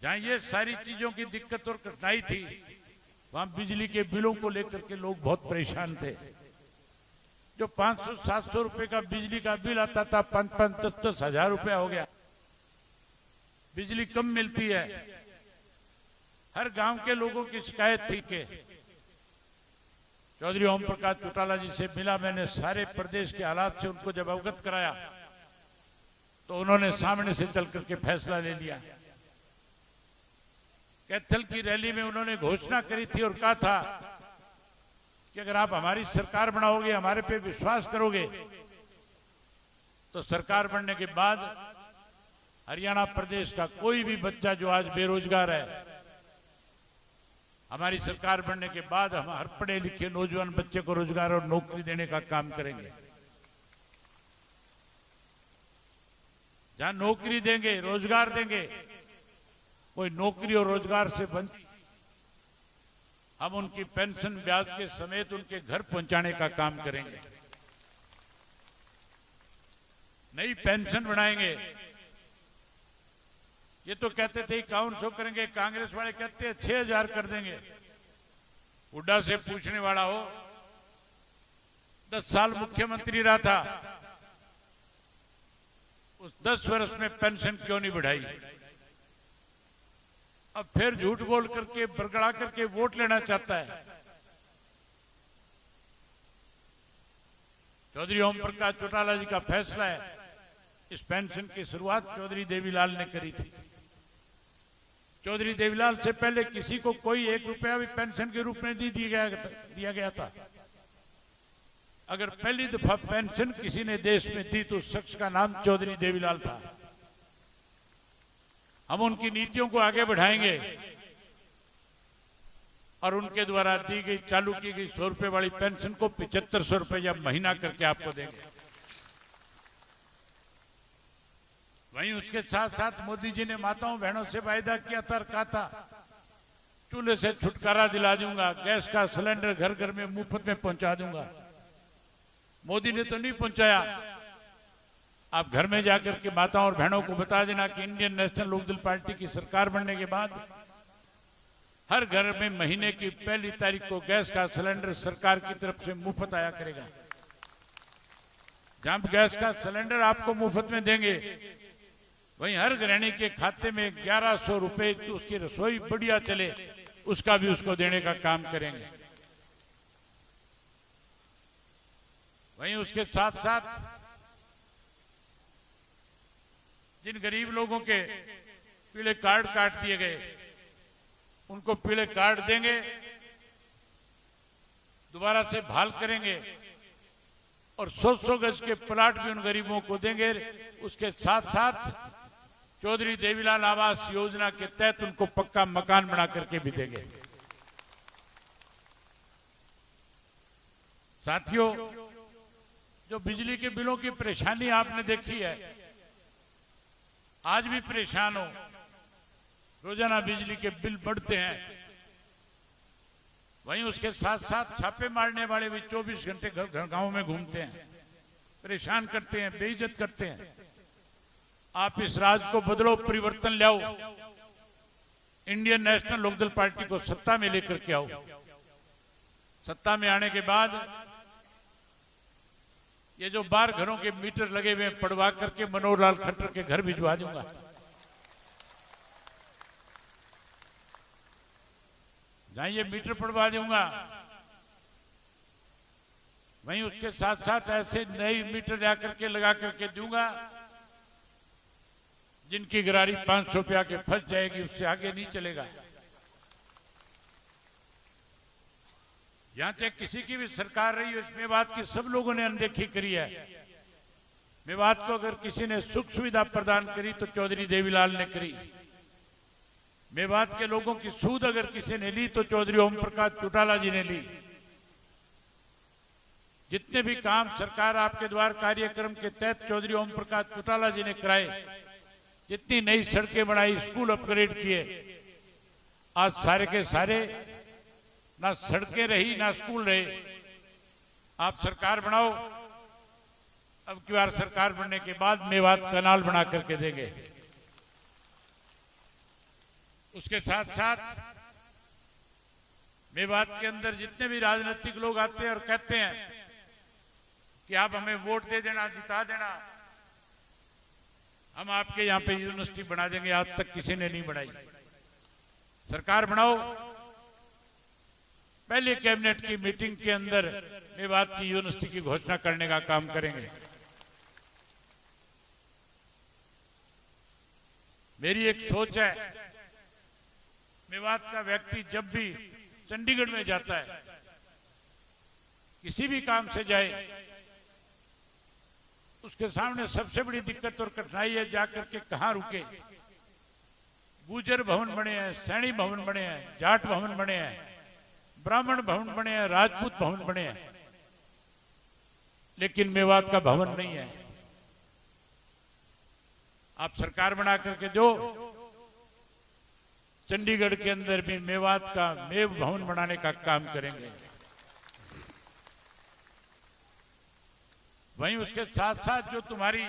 जहां ये सारी चीजों की दिक्कत और कठिनाई थी, वहां बिजली के बिलों को लेकर के लोग बहुत परेशान थे। जो 500-700 रुपए का बिजली का बिल आता था, 5-10 हजार रुपया हो गया। बिजली कम मिलती है। हर गांव के लोगों की शिकायत थी कि चौधरी ओम प्रकाश चौटाला जी से मिला, मैंने सारे प्रदेश के हालात से उनको जब अवगत कराया तो उन्होंने सामने से चल करके फैसला ले लिया। कैथल की रैली में उन्होंने घोषणा करी थी और कहा था कि अगर आप हमारी सरकार बनाओगे, हमारे पे विश्वास करोगे, तो सरकार बनने के बाद हरियाणा प्रदेश का कोई भी बच्चा जो आज बेरोजगार है, हमारी सरकार बनने के बाद हम हर पढ़े लिखे नौजवान बच्चे को रोजगार और नौकरी देने का काम करेंगे। जहां नौकरी देंगे, रोजगार देंगे, कोई नौकरी और रोजगार से वंचित, हम उनकी पेंशन ब्याज के समेत उनके घर पहुंचाने का काम करेंगे। नई पेंशन बनाएंगे। ये तो कहते थे 5100 करेंगे, कांग्रेस वाले कहते हैं 6000 कर देंगे। हुड्डा से पूछने वाला हो, 10 साल मुख्यमंत्री रहा था, उस 10 वर्ष में पेंशन क्यों नहीं बढ़ाई? अब फिर झूठ बोल करके, बरगड़ा करके वोट लेना चाहता है। चौधरी ओम प्रकाश चौटाला जी का फैसला है। इस पेंशन की शुरुआत चौधरी देवीलाल ने करी थी। चौधरी देवीलाल से पहले किसी को कोई 1 रुपया भी पेंशन के रूप में नहीं दिया गया था। अगर पहली दफा पेंशन किसी ने देश में दी तो उस शख्स का नाम चौधरी देवीलाल था। हम उनकी नीतियों को आगे बढ़ाएंगे। और उनके द्वारा दी गई चालू की गई 100 रुपए वाली पेंशन को 7500 रुपया महीना करके आपको देंगे। वहीं उसके साथ साथ मोदी जी ने माताओं बहनों से वायदा किया था और कहा था चूल्हे से छुटकारा दिला दूंगा, गैस का सिलेंडर घर घर में मुफ्त में पहुंचा दूंगा। मोदी ने तो नहीं पहुंचाया। आप घर में जाकर के माताओं और बहनों को बता देना कि इंडियन नेशनल लोकदल पार्टी की सरकार बनने के बाद हर घर में महीने की पहली तारीख को गैस का सिलेंडर सरकार की तरफ से मुफ्त आया करेगा। जहां गैस का सिलेंडर आपको मुफ्त में देंगे, वहीं हर गृहिणी के खाते में 1100 रुपए उसकी रसोई बढ़िया चले उसका भी उसको देने का काम करेंगे। वहीं उसके साथ साथ जिन गरीब लोगों के पीले कार्ड काट दिए गए उनको पीले कार्ड देंगे, दोबारा से बहाल करेंगे और 100 गज के प्लाट भी उन गरीबों को देंगे। उसके साथ साथ चौधरी देवीलाल आवास योजना के तहत उनको पक्का मकान बना करके भी देंगे। साथियों, जो बिजली के बिलों की परेशानी आपने देखी है, आज भी परेशान हो, रोजाना बिजली के बिल बढ़ते हैं। वहीं उसके साथ साथ छापे मारने वाले भी 24 घंटे घर गांव में घूमते हैं, परेशान करते हैं, बेइज्जत करते हैं। आप इस राज को बदलो, परिवर्तन लाओ, इंडियन नेशनल लोकदल पार्टी को सत्ता में लेकर के आओ। सत्ता में आने के बाद ये जो बाहर घरों के मीटर लगे हुए पड़वा करके मनोहर लाल खट्टर के घर भिजवा दूंगा। जहां ये मीटर पड़वा दूंगा, वहीं उसके साथ साथ ऐसे नए मीटर ला करके लगा करके दूंगा जिनकी गरारी 500 रुपया के फंस जाएगी, उससे आगे नहीं चलेगा। यहां चाहे किसी की भी सरकार रही है, उस मेवात की सब लोगों ने अनदेखी करी है। मेवात को अगर किसी ने सुख सुविधा प्रदान करी तो चौधरी देवीलाल ने करी। मेवात के लोगों की सूद अगर किसी ने ली तो चौधरी ओम प्रकाश चौटाला जी ने ली। जितने भी काम सरकार आपके द्वार कार्यक्रम के तहत चौधरी ओम प्रकाश चौटाला जी ने कराए, जितनी नई सड़कें बनाई, स्कूल अपग्रेड किए, आज सारे के सारे ना सड़कें रही ना स्कूल रहे। आप सरकार बनाओ, अब की बार सरकार बनने के बाद मेवात कनाल बना करके देंगे। उसके साथ साथ मेवात के अंदर जितने भी राजनीतिक लोग आते हैं और कहते हैं कि आप हमें वोट दे देना, जिता देना, हम आपके यहां पे यूनिवर्सिटी बना देंगे, आज तक किसी ने नहीं बनाई। सरकार बनाओ, पहले कैबिनेट की मीटिंग के अंदर मेवात की यूनिवर्सिटी की घोषणा करने का काम करेंगे। मेरी एक सोच है, मेवात का व्यक्ति जब भी चंडीगढ़ में जाता है, किसी भी काम से जाए, उसके सामने सबसे बड़ी दिक्कत और कठिनाई है जाकर के कहां रुके। गुजर भवन बने हैं, सैनी भवन बने हैं, जाट भवन बने हैं, ब्राह्मण भवन बने हैं, राजपूत भवन बने हैं, लेकिन मेवात का भवन नहीं है। आप सरकार बना करके जो चंडीगढ़ के अंदर भी मेवात का मेव भवन बनाने का काम करेंगे। वहीं उसके साथ साथ जो तुम्हारी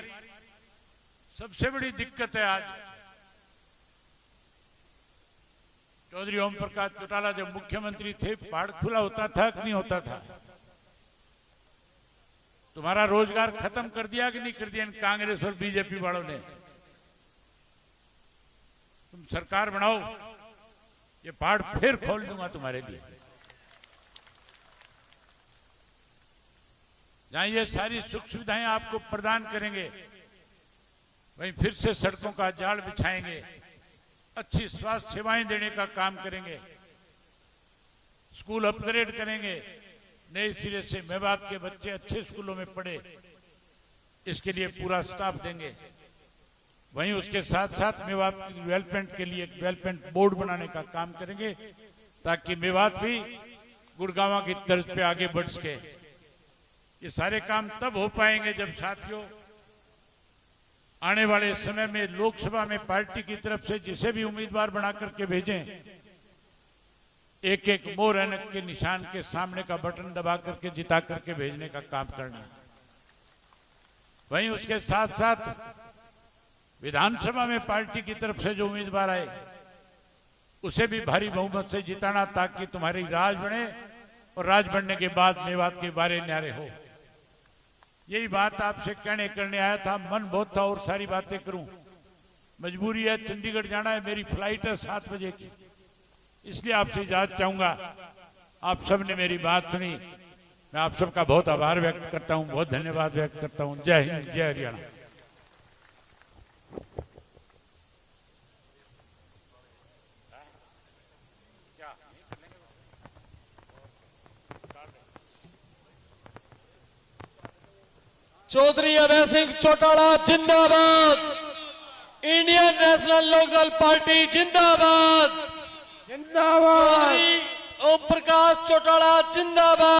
सबसे बड़ी दिक्कत है आज, चौधरी ओम प्रकाश चौटाला जब मुख्यमंत्री थे, पहाड़ खुला होता था कि नहीं होता था? तुम्हारा रोजगार खत्म कर दिया कि नहीं कर दिया इन कांग्रेस और बीजेपी वालों ने? तुम सरकार बनाओ, ये पहाड़ फिर खोल दूंगा तुम्हारे लिए। जहां ये सारी सुख सुविधाएं आपको प्रदान करेंगे, वहीं फिर से सड़कों का जाल बिछाएंगे, अच्छी स्वास्थ्य सेवाएं देने का काम करेंगे, स्कूल अपग्रेड करेंगे, नए सिरे से मेवात के बच्चे अच्छे स्कूलों में पढ़े, इसके लिए पूरा स्टाफ देंगे। वहीं उसके साथ साथ मेवात की डेवलपमेंट के लिए डेवलपमेंट बोर्ड बनाने का काम करेंगे, ताकि मेवात भी गुड़गांव की तर्ज पे आगे बढ़ सके। ये सारे काम तब हो पाएंगे जब साथियों आने वाले समय में लोकसभा में पार्टी की तरफ से जिसे भी उम्मीदवार बना करके भेजें, एक एक मोर ऐनक के निशान के सामने का बटन दबा करके जिता करके भेजने का काम करना है। वहीं उसके साथ साथ विधानसभा में पार्टी की तरफ से जो उम्मीदवार आए उसे भी भारी बहुमत से जिताना, ताकि तुम्हारी राज बने और राज बनने के बाद मेवात के बारे न्यारे हो। यही बात आपसे कहने करने आया था। मन बहुत था और सारी बातें करूं, मजबूरी है, चंडीगढ़ जाना है, मेरी फ्लाइट है 7 बजे की, इसलिए आपसे इजाजत चाहूंगा। आप सब ने मेरी बात सुनी, मैं आप सबका बहुत आभार व्यक्त करता हूं, बहुत धन्यवाद व्यक्त करता हूं। जय हिंद, जय हरियाणा। चौधरी अभय सिंह चौटाला जिंदाबाद, इंडियन नेशनल लोकदल पार्टी जिंदाबाद, जिंदाबाद, चौधरी ओम प्रकाश चौटाला जिंदाबाद।